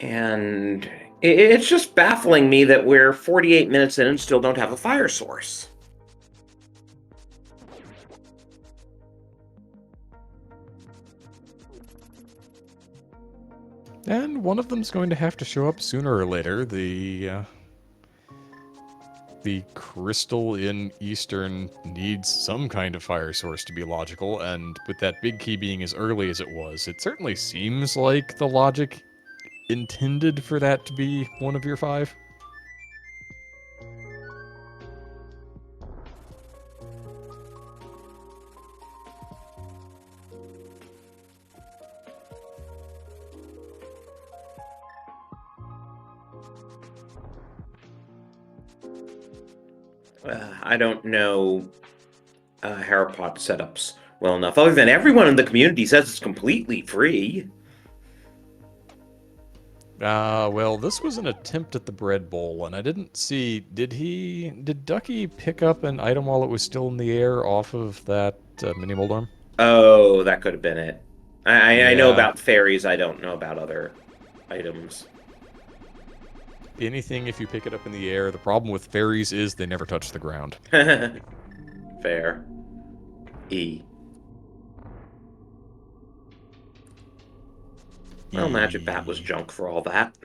And It's just baffling me that we're 48 minutes in and still don't have a fire source. And one of them's going to have to show up sooner or later. The crystal in Eastern needs some kind of fire source to be logical, and with that big key being as early as it was, it certainly seems like the logic intended for that to be one of your 5. I don't know Harapod setups well enough, other than everyone in the community says it's completely free. Well, this was an attempt at the bread bowl, and I didn't see... Did Ducky pick up an item while it was still in the air off of that mini mold arm? Oh, that could have been it. I know Yeah. about fairies, I don't know about other items. Anything if you pick it up in the air. The problem with fairies is they never touch the ground. Fair. E. Well, Magic Bat was junk for all that.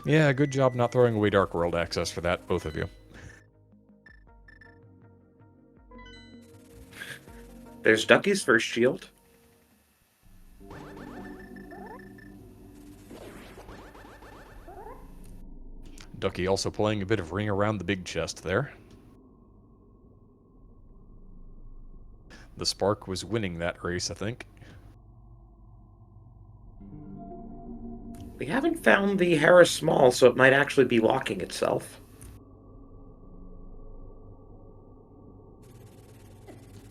Yeah, good job not throwing away Dark World access for that, both of you. There's Ducky's first shield. Ducky also playing a bit of ring around the big chest there. The Spark was winning that race, I think. We haven't found the Harris Small, so it might actually be locking itself.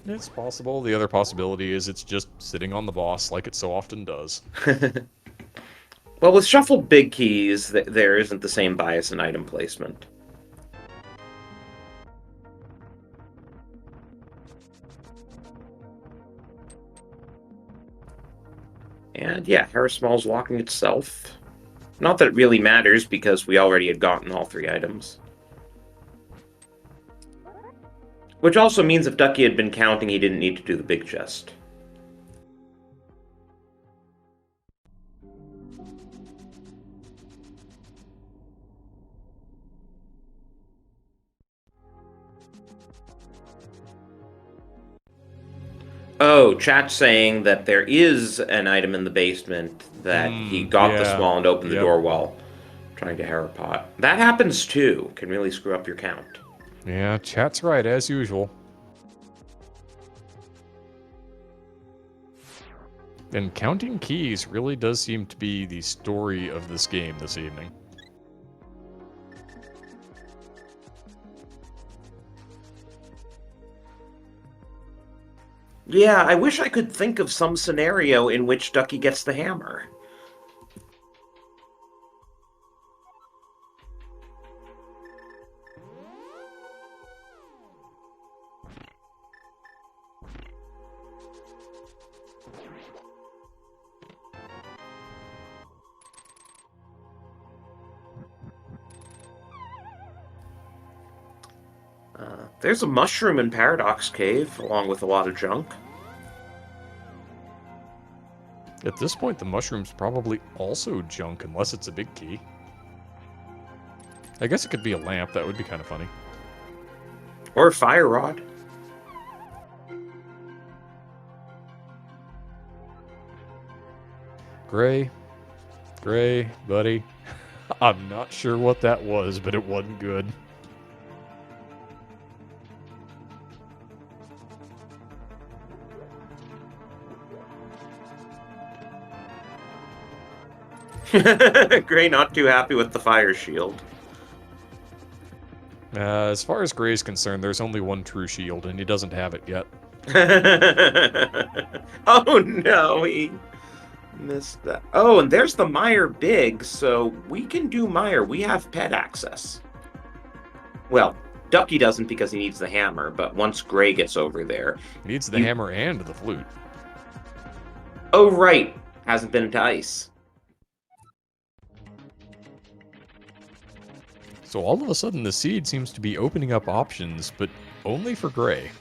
It's possible. The other possibility is it's just sitting on the boss like it so often does. Well, with shuffled big keys, there isn't the same bias in item placement. And yeah, Harris Small's locking itself. Not that it really matters, because we already had gotten all 3 items. Which also means if Ducky had been counting, he didn't need to do the big chest. Oh, chat's saying that there is an item in the basement that he got the small and opened the door while trying to Harapot. That happens too. Can really screw up your count. Yeah, chat's right, as usual. And counting keys really does seem to be the story of this game this evening. Yeah, I wish I could think of some scenario in which Ducky gets the hammer. There's a mushroom in Paradox Cave, along with a lot of junk. At this point, the mushroom's probably also junk, unless it's a big key. I guess it could be a lamp, that would be kind of funny. Or a fire rod. Gray, buddy. I'm not sure what that was, but it wasn't good. Gray not too happy with the fire shield. As far as Gray's concerned, there's only one true shield, and he doesn't have it yet. Oh no, he missed that. Oh, and there's the Meyer Big, so we can do Meyer. We have pet access. Well, Ducky doesn't because he needs the hammer, but once Gray gets over there... Needs the hammer and the flute. Oh, right. Hasn't been into ice. So all of a sudden, the seed seems to be opening up options, but only for Gray.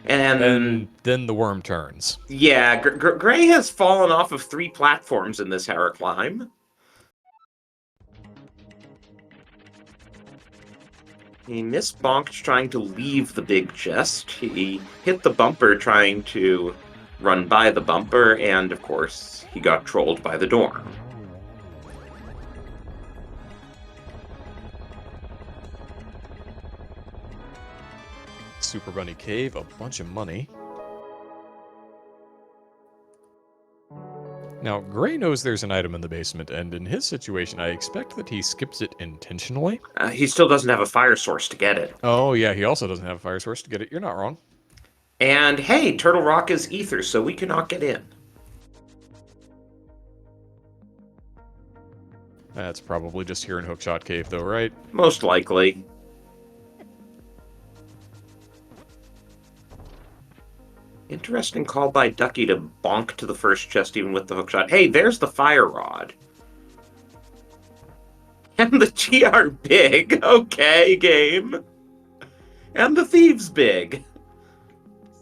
And then the worm turns. Yeah, Gray has fallen off of 3 platforms in this Hera climb. He misbonked trying to leave the big chest. He hit the bumper trying to run by the bumper, and of course, he got trolled by the dorm. Super Bunny Cave, a bunch of money. Now, Gray knows there's an item in the basement, and in his situation, I expect that he skips it intentionally. He still doesn't have a fire source to get it. Oh, yeah, he also doesn't have a fire source to get it. You're not wrong. And hey, Turtle Rock is ether, so we cannot get in. That's probably just here in Hookshot Cave, though, right? Most likely. Interesting call by Ducky to bonk to the first chest even with the hookshot. Hey, there's the fire rod. And the GR big. Okay, game. And the thieves big.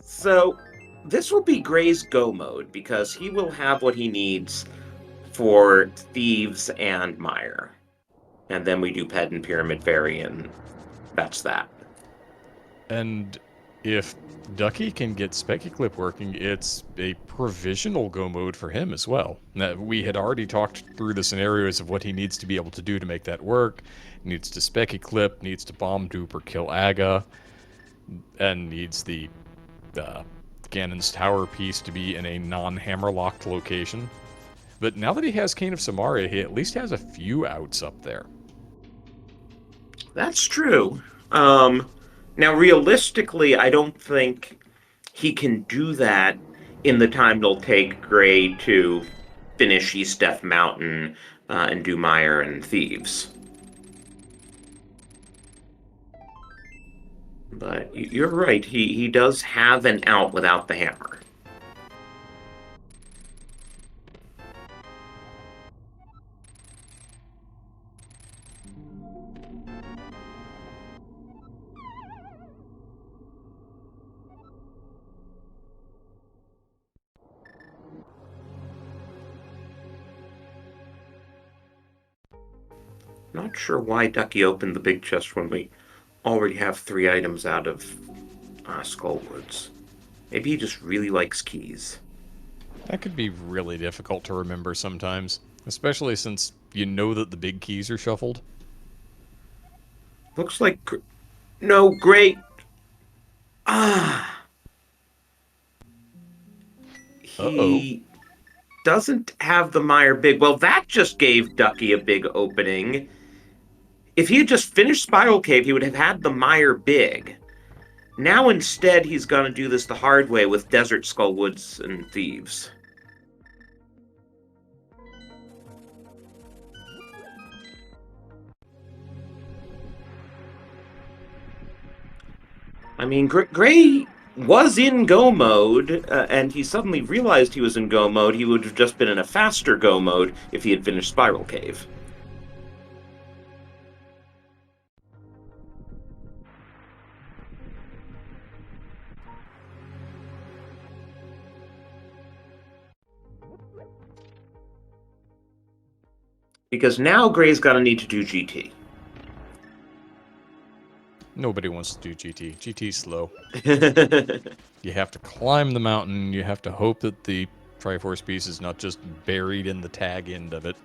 So, this will be Gray's go mode, because he will have what he needs for thieves and Mire. And then we do Ped and Pyramid Fairy, and that's that. And if Ducky can get Specky Clip working, it's a provisional go mode for him as well. Now, we had already talked through the scenarios of what he needs to be able to do to make that work. He needs to Specky Clip, needs to bomb dupe or kill Aga, and needs the Ganon's Tower piece to be in a non-hammerlocked location. But now that he has Cane of Samaria, he at least has a few outs up there. That's true. Now, realistically, I don't think he can do that in the time it'll take Gray to finish East Death Mountain and do Mire and Thieves. But you're right, he does have an out without the hammer. Not sure why Ducky opened the big chest when we already have 3 items out of Skullwoods. Maybe he just really likes keys. That could be really difficult to remember sometimes, especially since you know that the big keys are shuffled. Looks like... No, Gray... He doesn't have the Mire big. Well, that just gave Ducky a big opening. If he had just finished Spiral Cave, he would have had the Mire big. Now instead, he's going to do this the hard way with Desert Skullwoods and Thieves. I mean, Gray was in go mode, and he suddenly realized he was in go mode. He would have just been in a faster go mode if he had finished Spiral Cave. Because now Gray's going to need to do GT. Nobody wants to do GT. GT's slow. You have to climb the mountain. You have to hope that the Triforce piece is not just buried in the tag end of it.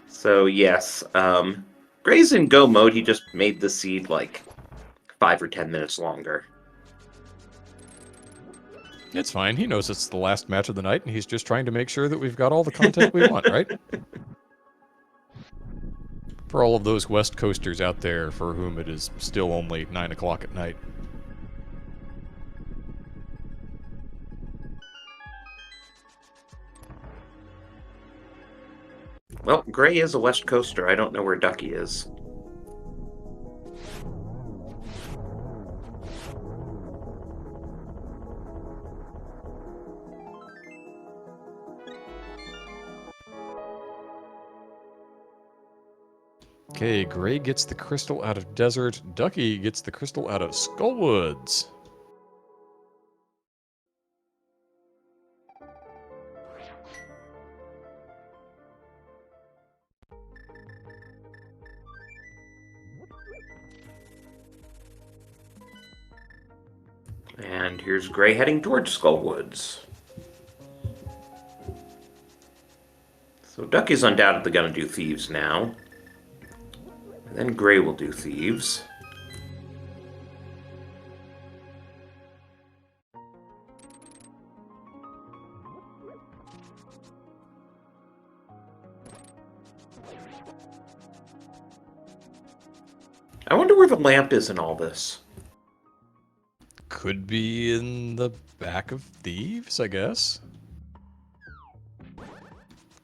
So yes, Gray's in go mode. He just made the seed like 5 or 10 minutes longer. It's fine. He knows it's the last match of the night, and he's just trying to make sure that we've got all the content we want, right? For all of those West Coasters out there for whom it is still only 9 o'clock at night. Well, Gray is a West Coaster. I don't know where Ducky is. Okay, Gray gets the crystal out of Desert. Ducky gets the crystal out of Skullwoods. And here's Gray heading towards Skullwoods. So Ducky's undoubtedly going to do Thieves now. And then Gray will do Thieves. I wonder where the lamp is in all this. Could be in the back of Thieves, I guess.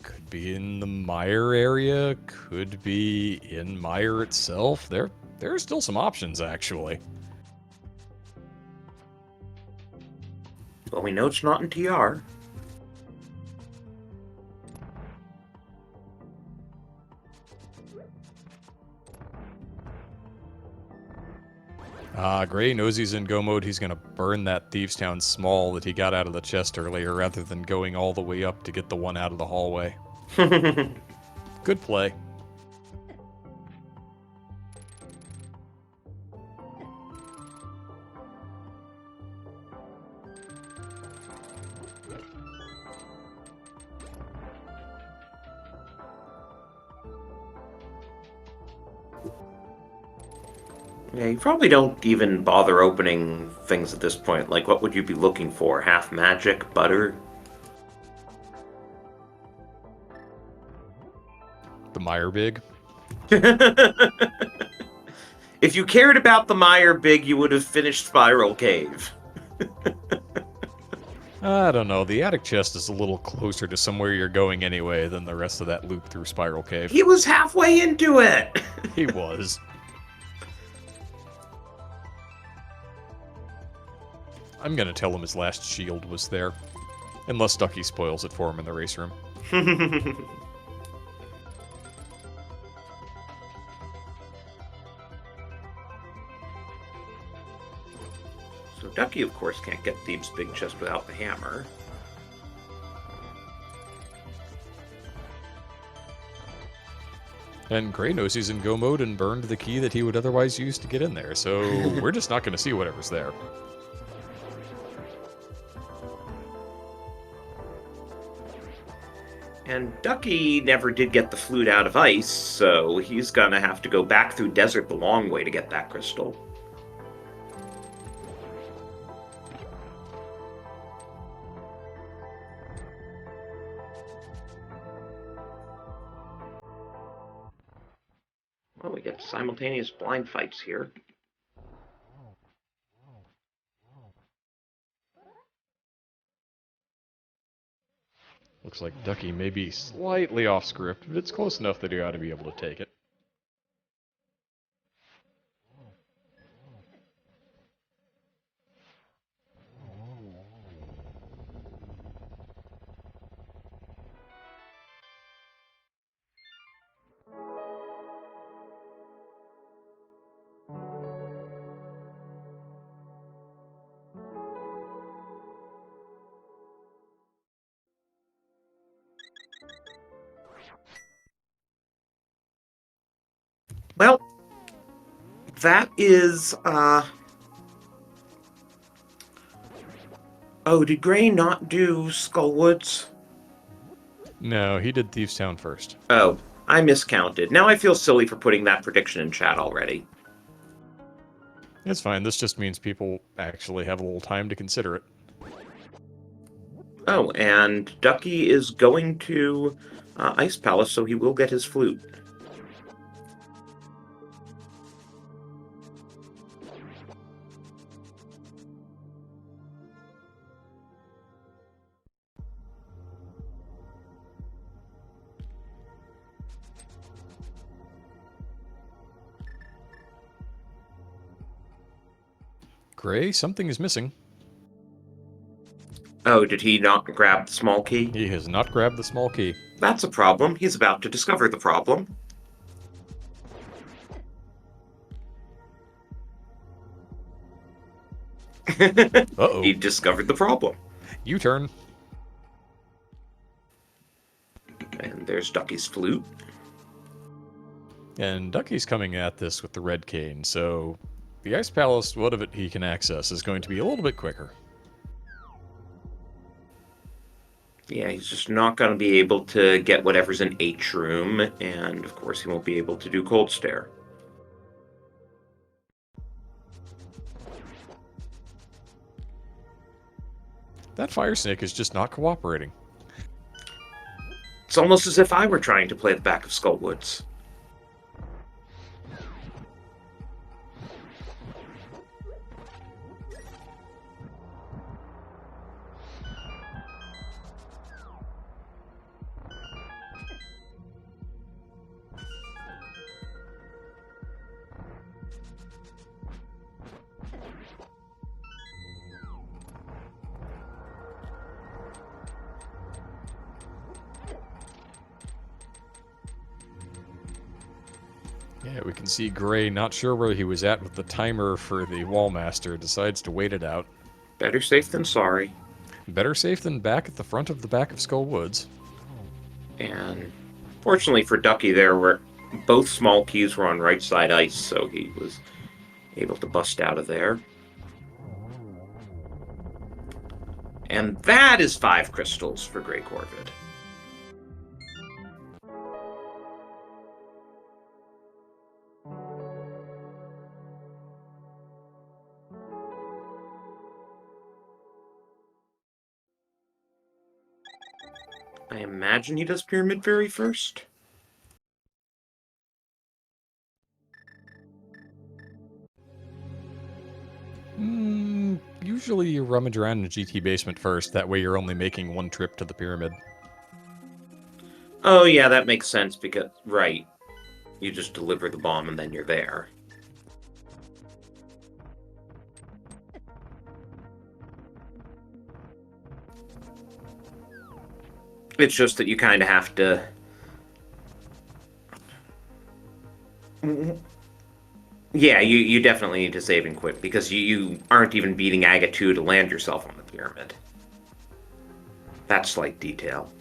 Could be in the mire area. Could be in mire itself. There are still some options, actually. Well, we know it's not in TR. Gray knows he's in go mode. He's going to burn that Thieves Town small that he got out of the chest earlier rather than going all the way up to get the one out of the hallway. Good play. Yeah, you probably don't even bother opening things at this point. Like, what would you be looking for? Half magic? Butter? The mire big. If you cared about the mire big, you would have finished Spiral Cave. I don't know. The attic chest is a little closer to somewhere you're going anyway than the rest of that loop through Spiral Cave. He was halfway into it! He was. I'm gonna tell him his last shield was there. Unless Ducky spoils it for him in the race room. So Ducky, of course, can't get Thieves' big chest without the hammer. And Gray knows he's in go mode and burned the key that he would otherwise use to get in there, so we're just not gonna see whatever's there. And Ducky never did get the flute out of ice, so he's gonna have to go back through desert the long way to get that crystal. Well, we get simultaneous blind fights here. Looks like Ducky may be slightly off script, but it's close enough that he ought to be able to take it. Well, that is, Oh, did Gray not do Skullwoods? No, he did Thieves Town first. Oh, I miscounted. Now I feel silly for putting that prediction in chat already. It's fine, this just means people actually have a little time to consider it. Oh, and Ducky is going to Ice Palace, so he will get his flute. Gray, something is missing. Oh, did he not grab the small key? He has not grabbed the small key. That's a problem. He's about to discover the problem. Uh-oh. He discovered the problem. U-turn. And there's Ducky's flute. And Ducky's coming at this with the red cane, so the Ice Palace, what of it he can access, is going to be a little bit quicker. Yeah, he's just not going to be able to get whatever's in H room, and of course he won't be able to do Cold Stare. That Fire Snake is just not cooperating. It's almost as if I were trying to play the back of Skullwoods. Yeah, we can see Gray, not sure where he was at with the timer for the Wallmaster, decides to wait it out. Better safe than sorry. Better safe than back at the front of the back of Skull Woods. And fortunately for Ducky, there were both small keys were on right side ice, so he was able to bust out of there. And that is 5 crystals for Grey Corvid. I imagine he does Pyramid Fairy first. Usually you rummage around in a GT basement first, that way you're only making one trip to the pyramid. Oh yeah, that makes sense because, right, you just deliver the bomb and then you're there. It's just that you kind of have to... Yeah, you definitely need to save and quit, because you aren't even beating Aga 2 to land yourself on the pyramid. That slight detail.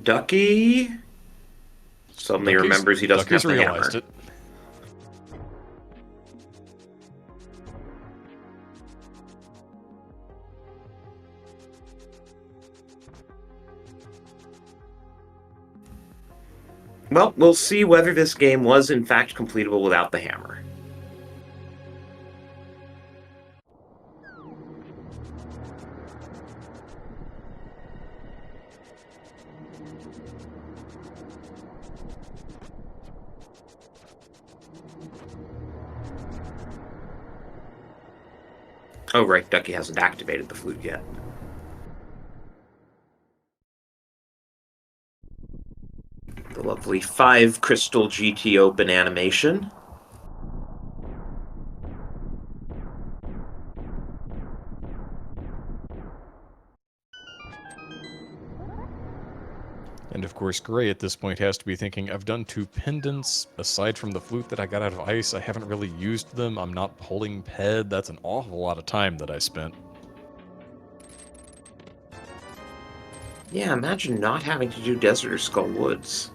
Ducky... Suddenly remembers he doesn't have the hammer. It. Well, we'll see whether this game was in fact completable without the hammer. Oh right, Ducky hasn't activated the flute yet. The lovely 5 crystal GT open animation. And of course, Gray at this point has to be thinking, I've done 2 pendants. Aside from the flute that I got out of ice, I haven't really used them. I'm not pulling Ped. That's an awful lot of time that I spent. Yeah, imagine not having to do Desert or Skull Woods.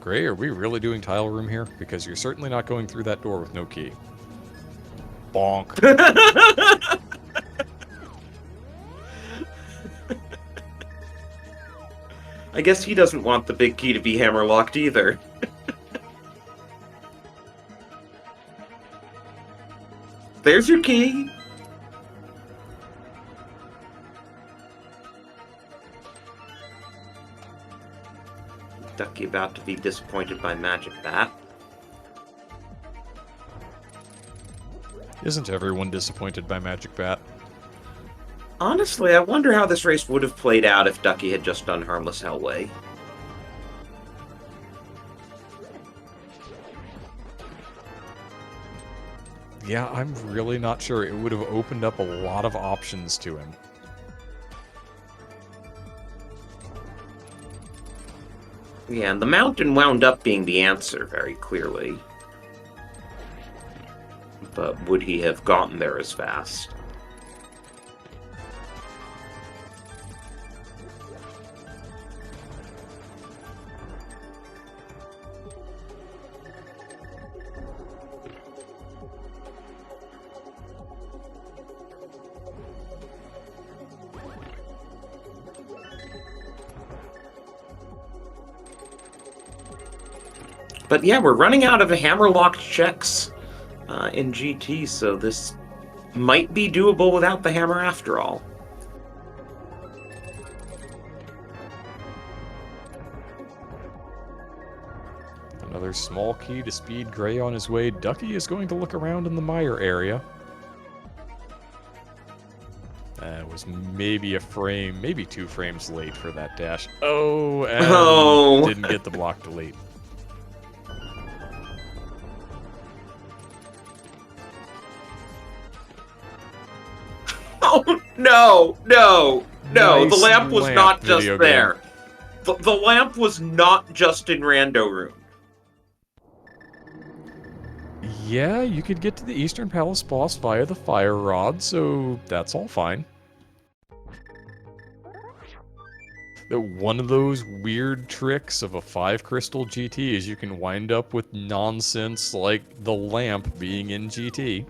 Gray, are we really doing tile room here? Because you're certainly not going through that door with no key. Bonk. I guess he doesn't want the big key to be hammer-locked either. There's your key! Ducky about to be disappointed by Magic Bat. Isn't everyone disappointed by Magic Bat? Honestly, I wonder how this race would have played out if Ducky had just done Harmless Hellway. Yeah, I'm really not sure. It would have opened up a lot of options to him. Yeah, and the mountain wound up being the answer very clearly. But would he have gotten there as fast? But yeah, we're running out of the hammer-locked checks in GT, so this might be doable without the hammer after all. Another small key to speed Gray on his way. Ducky is going to look around in the mire area. It was maybe a frame, maybe 2 frames late for that dash. Oh, and didn't get the block delete. Oh, no, no, no. Nice the lamp was not just video there. game. The lamp was not just in Rando Room. Yeah, you could get to the Eastern Palace boss via the fire rod, so that's all fine. One of those weird tricks of a 5 crystal GT is you can wind up with nonsense like the lamp being in GT.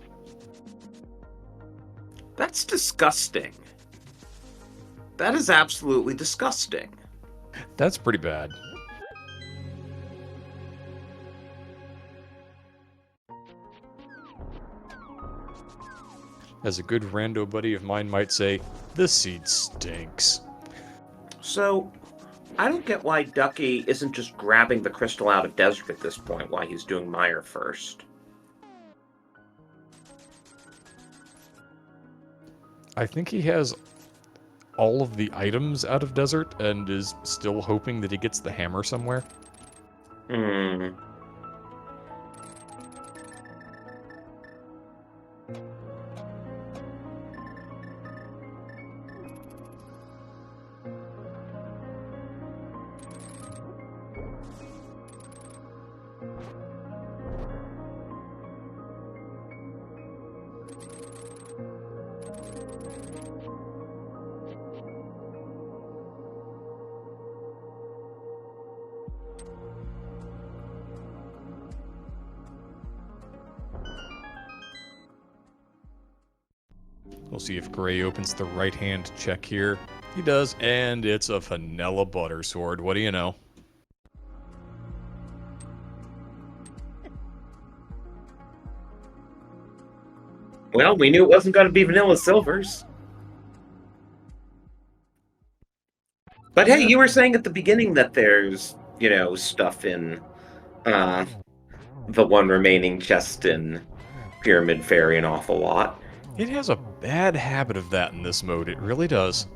That's disgusting. That is absolutely disgusting. That's pretty bad. As a good rando buddy of mine might say, this seed stinks. So, I don't get why Ducky isn't just grabbing the crystal out of Desert at this point, why he's doing Mire first. I think he has all of the items out of Desert and is still hoping that he gets the hammer somewhere. Hmm. We'll see if Gray opens the right-hand check here. He does, and it's a vanilla butter sword. What do you know? Well, we knew it wasn't going to be vanilla silvers. But hey, you were saying at the beginning that there's, stuff in the one remaining chest in Pyramid Fairy an awful lot. It has a bad habit of that in this mode. It really does.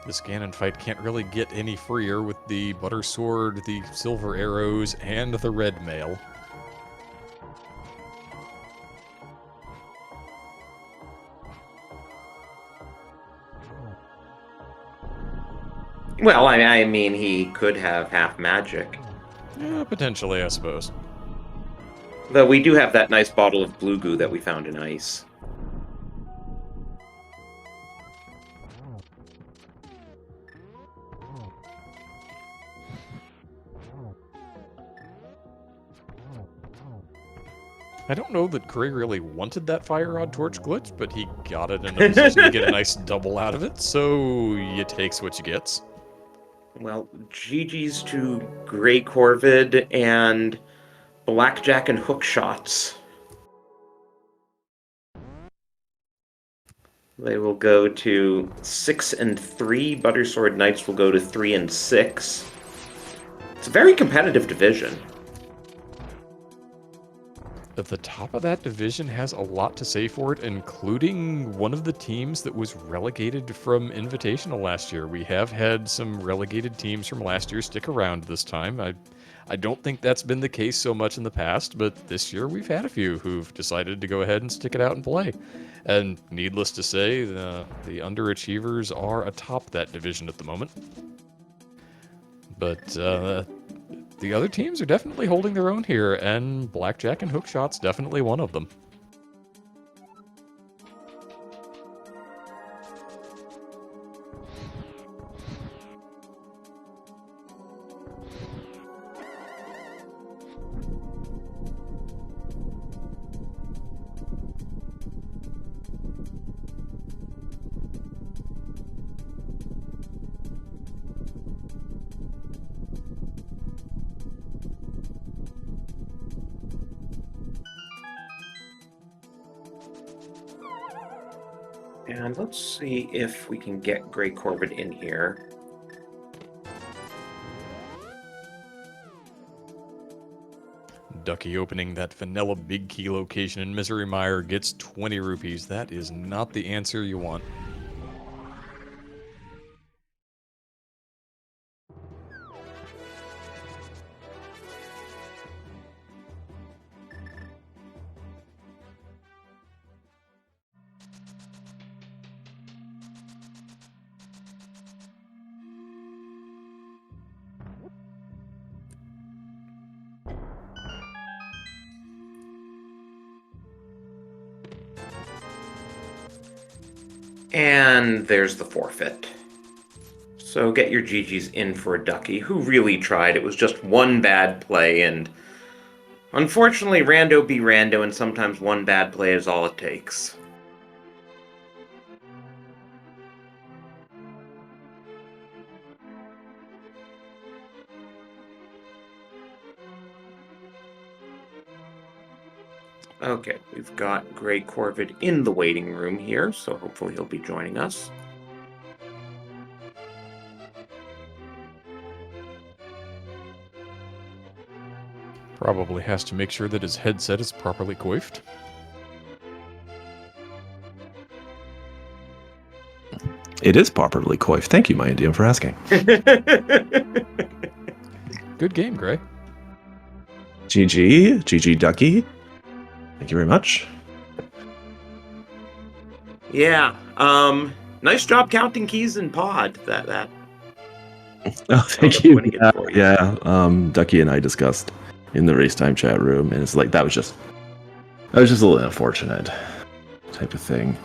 This Ganon fight can't really get any freer with the butter sword, the silver arrows, and the red mail. Well, I mean, he could have half magic. Yeah, potentially, I suppose. Though we do have that nice bottle of blue goo that we found in ice. I don't know that Gray really wanted that fire rod torch glitch, but he got it in a position to get a nice double out of it, so you takes what you gets. Well, GG's to Grey Corvid and Blackjack and hook shots. They will go to 6 and 3. Buttersword Knights will go to 3 and 6. It's a very competitive division. At the top of that division has a lot to say for it, including one of the teams that was relegated from Invitational last year. We have had some relegated teams from last year stick around this time. I don't think that's been the case so much in the past, but this year we've had a few who've decided to go ahead and stick it out and play. And needless to say, the underachievers are atop that division at the moment. But the other teams are definitely holding their own here, and Blackjack and Hookshot's definitely one of them. And let's see if we can get Gray Corbett in here. Ducky opening that vanilla big key location in Misery Mire gets 20 rupees. That is not the answer you want. And there's the forfeit. So get your GG's in for a Ducky, who really tried. It was just one bad play, and unfortunately, rando be rando, and sometimes one bad play is all it takes. Okay, we've got Gray Corvid in the waiting room here, so hopefully he'll be joining us. Probably has to make sure that his headset is properly coiffed. It is properly coiffed. Thank you, my Indian, for asking. Good game, Gray. GG Ducky. Thank you very much. Yeah, nice job counting keys in pod. That Oh, thank you. winning it for you. Yeah, Ducky and I discussed in the race time chat room, and it's like that was just a little unfortunate type of thing.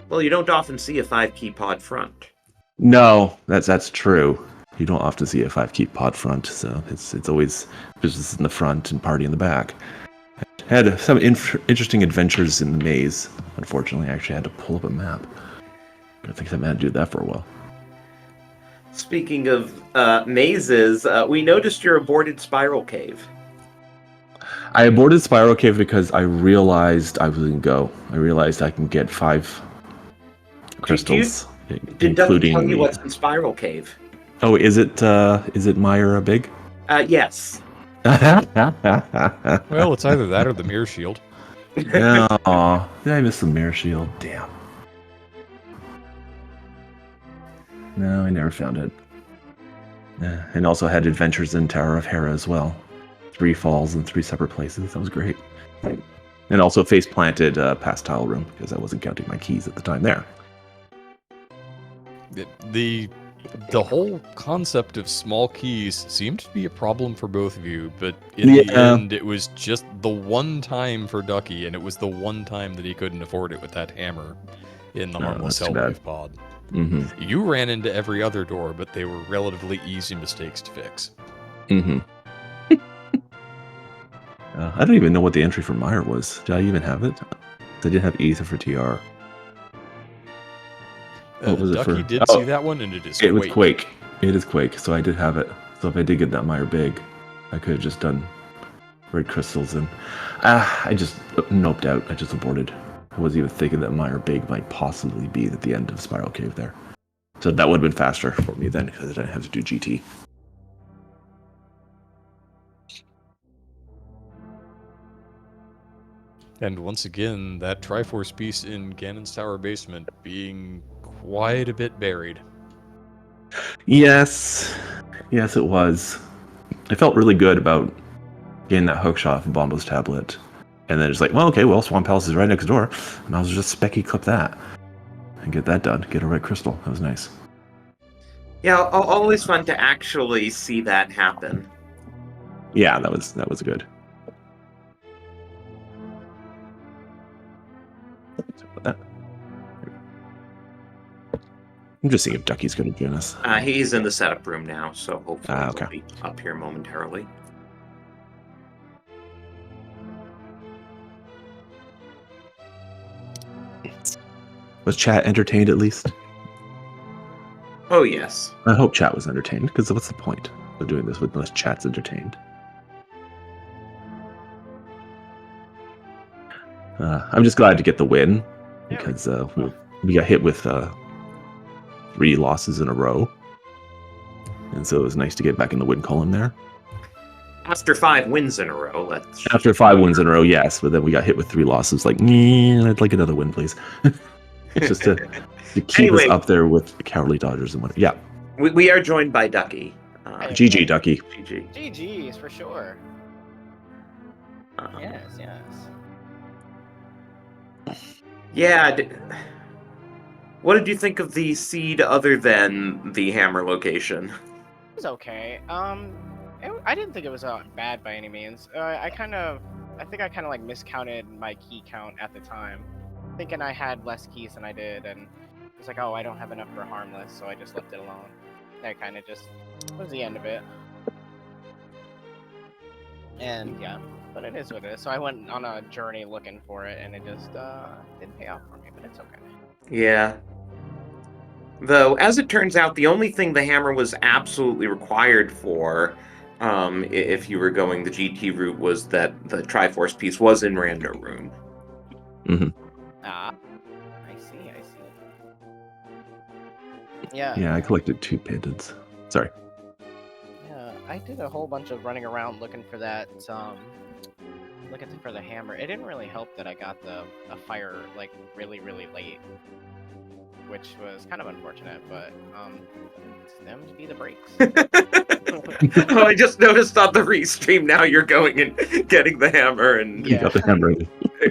Well, you don't often see a 5-key pod front. No, that's true. You don't often see a 5-key pod front, so it's always business in the front and party in the back. Had some interesting adventures in the maze. Unfortunately, I actually had to pull up a map. I think I had to do that for a while. Speaking of mazes, we noticed your aborted Spiral Cave. I aborted Spiral Cave because I realized I was going to go. I realized I can get 5 crystals, Did Ducky tell you including. what's in Spiral Cave? Oh, is it Myra big? Yes. Well, it's either that or the Mirror Shield. Yeah, aw, did I miss the Mirror Shield? Damn. No, I never found it. Yeah, and also had adventures in Tower of Hera as well. 3 falls in 3 separate places. That was great. And also face planted past tile room because I wasn't counting my keys at the time there. The whole concept of small keys seemed to be a problem for both of you, but in the end, it was just the one time for Ducky, and it was the one time that he couldn't afford it with that hammer in the Harmless Hellwave pod. Mm-hmm. You ran into every other door, but they were relatively easy mistakes to fix. Mm-hmm. I don't even know what the entry for Meyer was. Did I even have it? I didn't have either for TR. What was it Ducky for? did see that one, and it is Quake. It was Quake. It is Quake, so I did have it. So if I did get that Meyer big, I could have just done red crystals and I just noped out. I just aborted. I wasn't even thinking that Meyer big might possibly be at the end of Spiral Cave there. So that would have been faster for me then because I didn't have to do GT. And once again, that Triforce piece in Ganon's Tower basement being quite a bit buried. Yes, yes, it was. I felt really good about getting that hook shot from Bombo's tablet, and then it's like, well, okay, well, Swamp Palace is right next door, and I was just specky clip that and get that done. Get a red crystal. That was nice. Yeah, always fun to actually see that happen. Yeah, that was good. That. I'm just seeing if Ducky's going to join us. He's in the setup room now, so hopefully Okay. he'll be up here momentarily. Was chat entertained at least? Oh, yes. I hope chat was entertained, because what's the point of doing this unless chat's entertained? I'm just glad to get the win, because we got hit with 3 losses in a row. And so it was nice to get back in the win column there. After 5 wins in a row. After 5 wins in a row, yes, but then we got hit with 3 losses. Like, I'd like another win, please. Just to keep us up there with the Cowardly Dodgers and whatnot. Yeah. We are joined by Ducky. GG, Ducky. GG. GG's for sure. Yes. Yeah. What did you think of the seed other than the hammer location? It was okay. I didn't think it was bad by any means. I think I kind of like miscounted my key count at the time, thinking I had less keys than I did, and it was like, oh, I don't have enough for harmless, so I just left it alone. That kind of just was the end of it. And yeah, but it is what it is. So I went on a journey looking for it, and it just didn't pay off for me, but it's okay. Yeah. Though, as it turns out, the only thing the hammer was absolutely required for, if you were going the GT route, was that the Triforce piece was in Rando Room. Mm-hmm. I see. Yeah. Yeah, I collected 2 pendants. Sorry. Yeah, I did a whole bunch of running around looking for that, for the hammer. It didn't really help that I got the fire, like, really, really late, which was kind of unfortunate, but, them to be the breaks. Oh, I just noticed on the restream now you're going and getting the hammer and You got the hammer.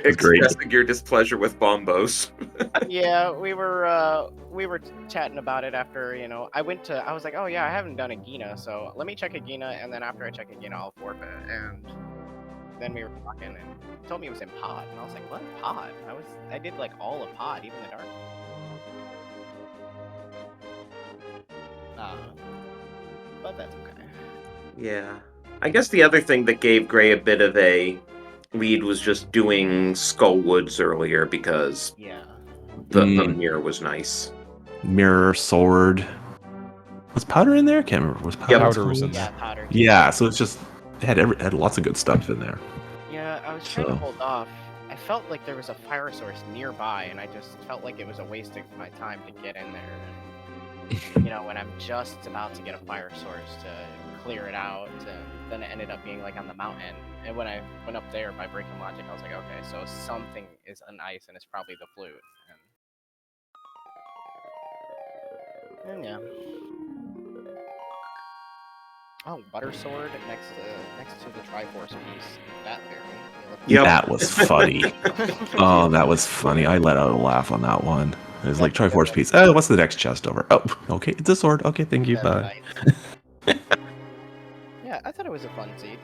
expressing your displeasure with bombos. Yeah, we were chatting about it after, I was like, oh yeah, I haven't done a Gina, so let me check a Gina, and then after I check a Gina, I'll forfeit. And then we were talking, and he told me it was in pod, and I was like, what pod? I did like all of pod, even the dark. But that's okay. Yeah. I guess the other thing that gave Gray a bit of a lead was just doing Skullwoods earlier, because the mirror was nice. Mirror, sword. Was powder in there? Can't remember. Was powder? Yeah, Powder was in there. Yeah, powder. Yeah, so it's just it had lots of good stuff in there. Yeah, I was trying to hold off. I felt like there was a fire source nearby, and I just felt like it was a waste of my time to get in there. And, when I'm just about to get a fire source to clear it out, and then it ended up being like on the mountain. And when I went up there by breaking logic, I was like, okay, so something is on ice, and it's probably the flute. And yeah. Oh, butter sword next to the Triforce piece. That very. Yep. That was funny. Oh, that was funny. I let out a laugh on that one. It was like Triforce piece. Oh, what's the next chest over? Oh, okay, it's a sword. Okay, thank you. Bye. Nice. Yeah, I thought it was a fun seed.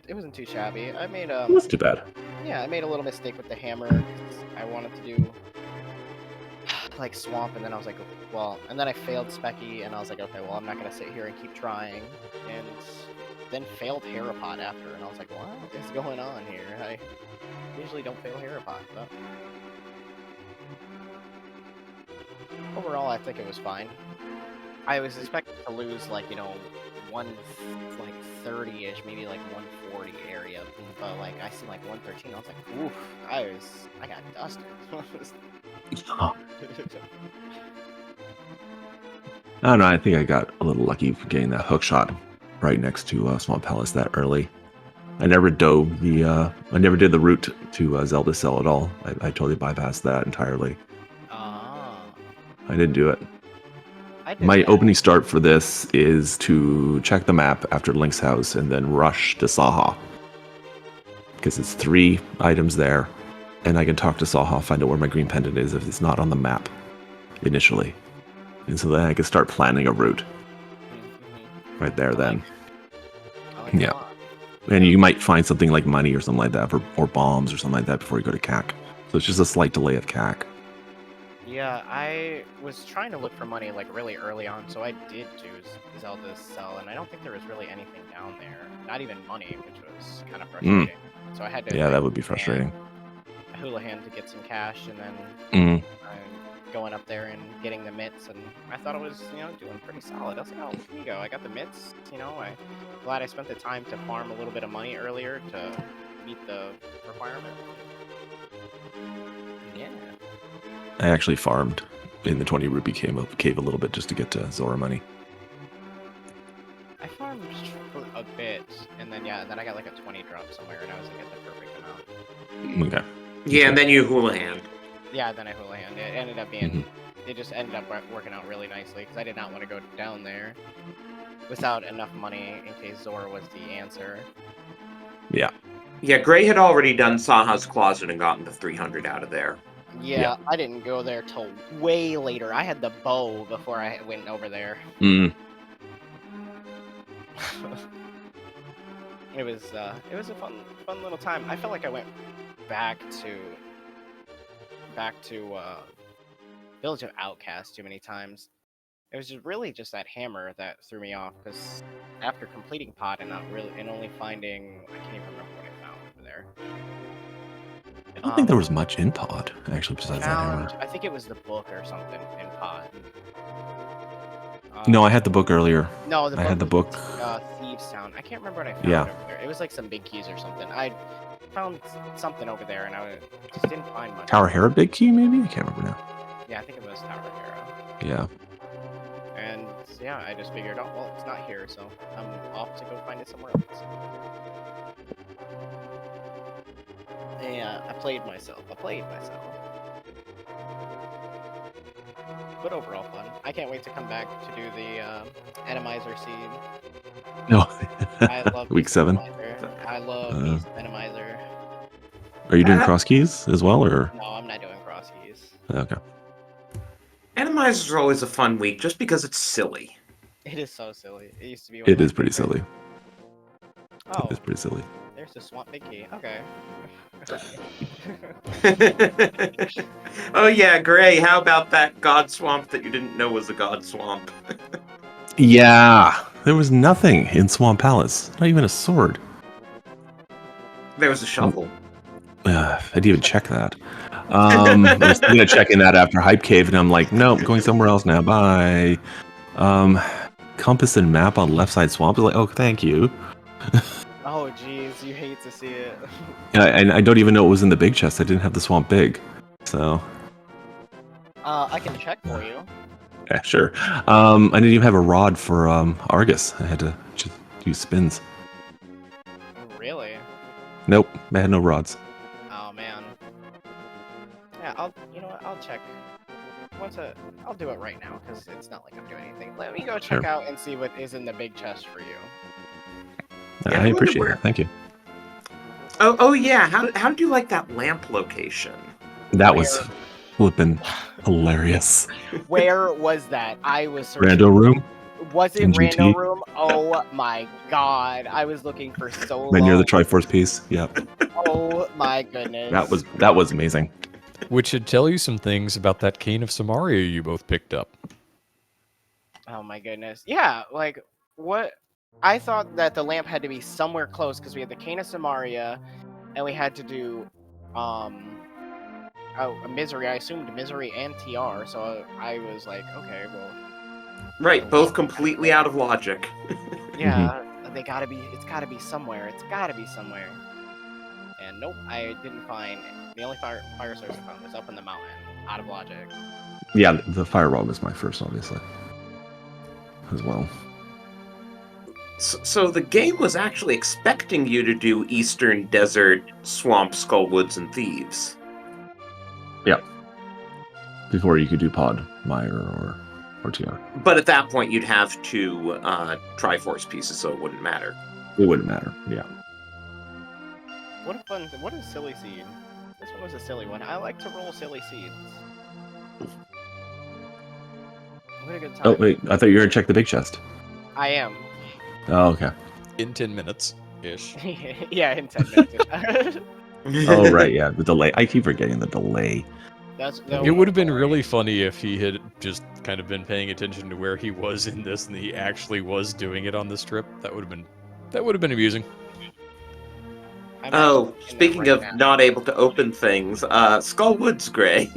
It wasn't too shabby. I made It wasn't too bad. Yeah, I made a little mistake with the hammer, 'cause I wanted to do like swamp, and then I was like, well, and then I failed Specky, and I was like, okay, well, I'm not gonna sit here and keep trying, and then failed Herapod after, and I was like, what is going on here? I usually don't fail Herapod, but overall, I think it was fine. I was expecting to lose, like, 130-ish, maybe like 140 area, but like I see like 113. I was like, oof! I got dusted. I don't know. I think I got a little lucky getting that hook shot right next to Swamp Palace that early. I never dove the. I never did the route to Zelda Cell at all. I totally bypassed that entirely. Ah, I didn't do it. I did My that. opening start for this is to check the map after Link's house and then rush to Saha. Because it's 3 items there, and I can talk to Saha, find out where my green pendant is if it's not on the map initially. And so then I can start planning a route right there then. I like it Yeah. a lot. And you might find something like money or something like that, or bombs or something like that before you go to CAC. So it's just a slight delay of CAC. Yeah, I was trying to look for money like really early on, so I did do Zelda's Cell, and I don't think there was really anything down there. Not even money, which was kind of frustrating. So I had to Yeah, that would be frustrating. Houlihan to get some cash, and then going up there and getting the mitts, and I thought it was, doing pretty solid. I was like, oh, here you go, I got the mitts, I'm glad I spent the time to farm a little bit of money earlier to meet the requirement. Yeah. I actually farmed in the 20 rupee cave a little bit just to get to Zora money. I farmed for a bit, and then then I got like a 20 drop somewhere, and I was like at the perfect amount. Okay. Yeah, and then you Houlihan. Yeah, then I Houlihan. It ended up being, it just ended up working out really nicely, because I did not want to go down there without enough money in case Zora was the answer. Yeah. Yeah, Gray had already done Saha's Closet and gotten the 300 out of there. Yeah, I didn't go there till way later. I had the bow before I went over there. It was a fun little time. I felt like I went back to Village of Outcast too many times. It was just that hammer that threw me off, because after completing Pod and only finding, I can't even remember what I found over there. I don't think there was much in Pod, actually, besides that hammer. I think it was the book or something in Pod. No, I had the book earlier. No, I had the book. Thieves Town. I can't remember what I found Yeah. over there. It was like some big keys or something. I found something over there, and I just didn't find much. Tower Hera big key, maybe? I can't remember now. Yeah, I think it was Tower Hera. Yeah. And yeah, I just figured, oh, well, it's not here, so I'm off to go find it somewhere else. Yeah, I played myself. But overall fun. I can't wait to come back to do the Randomizer seed. No. I love Week 7. I love Beast Randomizer. Are you doing cross keys as well, or? No, I'm not doing cross keys. Okay. Randomizers are always a fun week just because it's silly. It is so silly. It used to be. It is pretty silly. Oh, It is pretty silly. there's the Swamp Big Key. Okay. Oh yeah, Gray, how about that God Swamp that you didn't know was a God Swamp? Yeah. There was nothing in Swamp Palace. Not even a sword. There was a shovel. I didn't even check that. I was going to check in that after Hype Cave, and I'm like, nope, going somewhere else now. Bye. Compass and map on left side swamp. Like, oh, thank you. Oh, jeez, you hate to see it. Yeah, and I don't even know it was in the big chest. I didn't have the swamp big, so. I can check for you. Yeah, sure. I didn't even have a rod for Argus. I had to just use spins. Really? Nope, I had no rods. Oh man. Yeah, you know what? I'll check. I'll do it right now, because it's not like I'm doing anything. Let me go check Sure. out and see what is in the big chest for you. Yeah, I I appreciate wonder it. Thank you. Oh yeah, how did you like that lamp location? That was flippin' hilarious. Where was that? I was searching. Rando room, Was it in GT? Rando Room? Oh my god. I was looking for so right near the long. Triforce piece. Yep, Oh my goodness. that was amazing. Which should tell you some things about that cane of Samaria you both picked up. Oh my goodness. Yeah, like, what? I thought that the lamp had to be somewhere close, because we had the Cane of Samaria, and we had to do, a Misery. I assumed Misery and TR, so I was like, okay, well. Right, both completely out of logic. Yeah, it's gotta be somewhere. It's gotta be somewhere. And nope, I didn't find. The only fire source I found was up in the mountain, out of logic. Yeah, the fire rod was my first, obviously, as well. So the game was actually expecting you to do Eastern Desert, Swamp, Skullwoods, and Thieves. Yeah. Before you could do Pod, Meyer, or TR. But at that point, you'd have two Triforce pieces, so it wouldn't matter. It wouldn't matter. Yeah. What is Silly Seed? This one was a silly one. I like to roll silly seeds. We had a good time. Oh wait, I thought you were gonna check the big chest. I am. Oh, okay. In 10 minutes-ish. Yeah, in 10 minutes. Oh right, yeah, the delay. I keep forgetting the delay. It would have been really funny if he had just kind of been paying attention to where he was in this and he actually was doing it on this trip. That would have been amusing. Oh, speaking of not able to open things, Skullwoods Gray.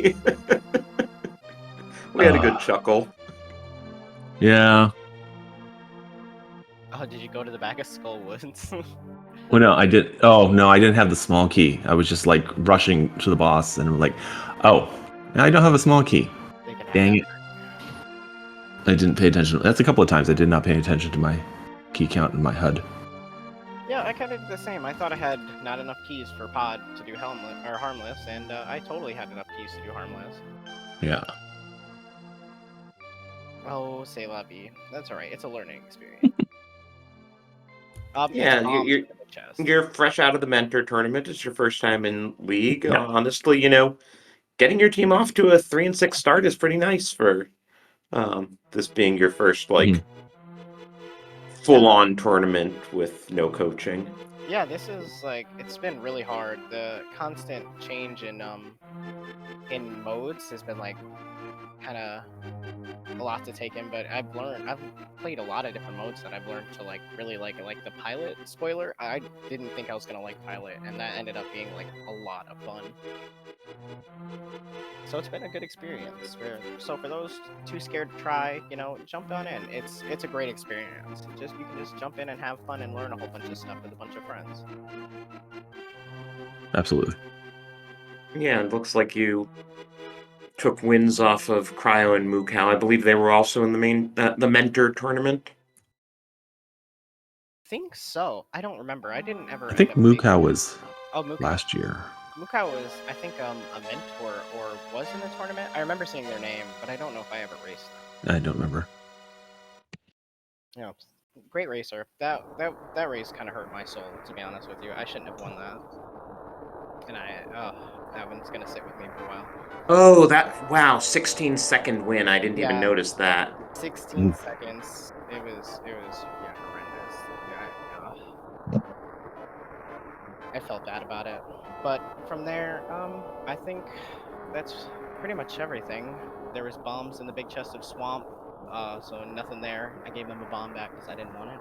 We had a good chuckle. Yeah. Oh, did you go to the back of Skullwoods? Well, no, I did. Oh no, I didn't have the small key. I was just like rushing to the boss, and I'm like, oh, I don't have a small key. Dang it! I didn't pay attention. That's a couple of times I did not pay attention to my key count in my HUD. Yeah, I kind of did the same. I thought I had not enough keys for Pod to do Harmless, and I totally had enough keys to do Harmless. Yeah. Oh, c'est la vie. That's alright. It's a learning experience. Yeah, you're fresh out of the mentor tournament. It's your first time in League. Yeah. Honestly, getting your team off to a 3-6 start is pretty nice for this being your first full-on tournament with no coaching. Yeah, this is it's been really hard. The constant change in modes has been kind of a lot to take in, but I've played a lot of different modes that I've learned to really like the pilot. Spoiler, I didn't think I was gonna like pilot, and that ended up being a lot of fun. So it's been a good experience. So for those too scared to try, jump on in. It's a great experience. You can just jump in and have fun and learn a whole bunch of stuff with a bunch of friends. Absolutely. Yeah, it looks like you took wins off of Cryo and Mukau. I believe they were also in the mentor tournament. I think so. I don't remember. I didn't ever. I think Mukau was last year. Mukau was, I think, a mentor or was in the tournament. I remember seeing their name, but I don't know if I ever raced them. I don't remember. Yeah, great racer. That race kind of hurt my soul, to be honest with you. I shouldn't have won that. And that one's gonna sit with me for a while. Oh, wow, 16-second win. I didn't even notice that. 16 seconds. It was horrendous. Yeah, I felt bad about it. But from there, I think that's pretty much everything. There was bombs in the big chest of Swamp, so nothing there. I gave them a bomb back because I didn't want it.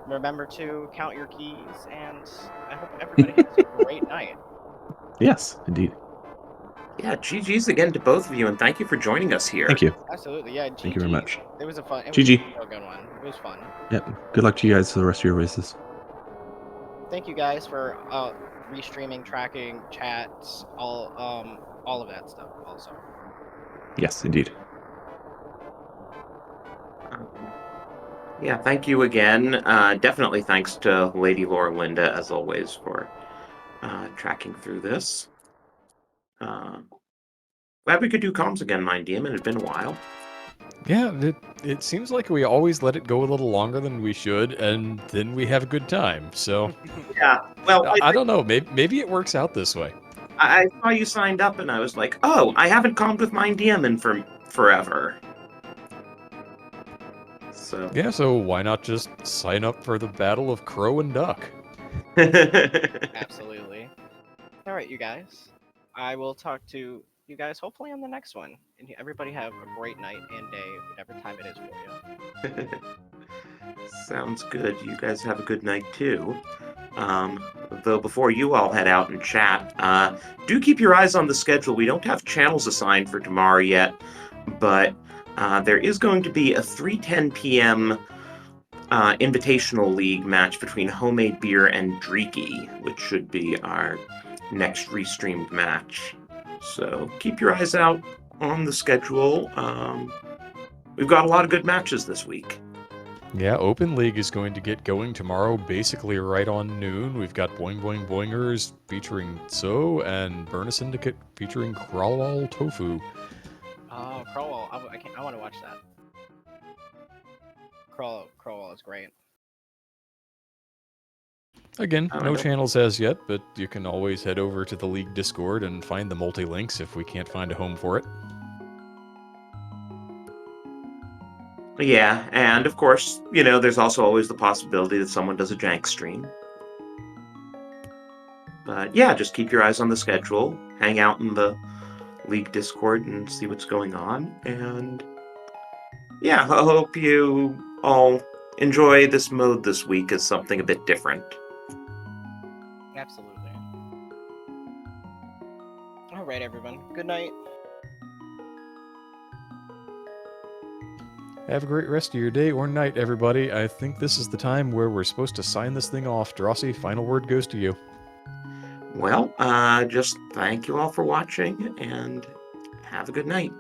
Remember to count your keys, and I hope everybody has a great night. Yes, indeed. Yeah, GG's again to both of you, and thank you for joining us here. Thank you. Absolutely, yeah. GG. Thank you very much. It was a fun. It GG. was a good one. It was fun. Yep. Good luck to you guys for the rest of your races. Thank you guys for restreaming, tracking, chats, all of that stuff. Also. Yes, indeed. Yeah, thank you again. Definitely thanks to Lady Laura Linda, as always, for tracking through this. Glad we could do comms again, Mind Demon. It's been a while. Yeah, it seems like we always let it go a little longer than we should, and then we have a good time. So yeah, well, I don't know. Maybe it works out this way. I saw you signed up, and I was like, oh, I haven't commed with Mind Demon for forever. So yeah, so why not just sign up for the Battle of Crow and Duck? Absolutely. All right, you guys. I will talk to you guys hopefully on the next one. And everybody have a great night and day, whatever time it is for you. Sounds good. You guys have a good night too. Though before you all head out and chat, do keep your eyes on the schedule. We don't have channels assigned for tomorrow yet, but there is going to be a 3:10 p.m. Invitational League match between Homemade Beer and Dreaky, which should be our next restreamed match. So keep your eyes out on the schedule. We've got a lot of good matches this week. Yeah, Open League is going to get going tomorrow, basically right on noon. We've got Boing Boing Boingers featuring So and Burn a Syndicate featuring Crawlwall Tofu. Oh, Crowell. I want to watch that. Crowell is great. Again, Oh, I no don't- channels as yet, but you can always head over to the League Discord and find the multi-links if we can't find a home for it. Yeah, and of course, there's also always the possibility that someone does a jank stream. But yeah, just keep your eyes on the schedule, hang out in the League Discord and see what's going on. And yeah, I hope you all enjoy this mode this week as something a bit different. Absolutely. All right, everyone. Good night. Have a great rest of your day or night, everybody. I think this is the time where we're supposed to sign this thing off. Drossi, final word goes to you. Well, just thank you all for watching and have a good night.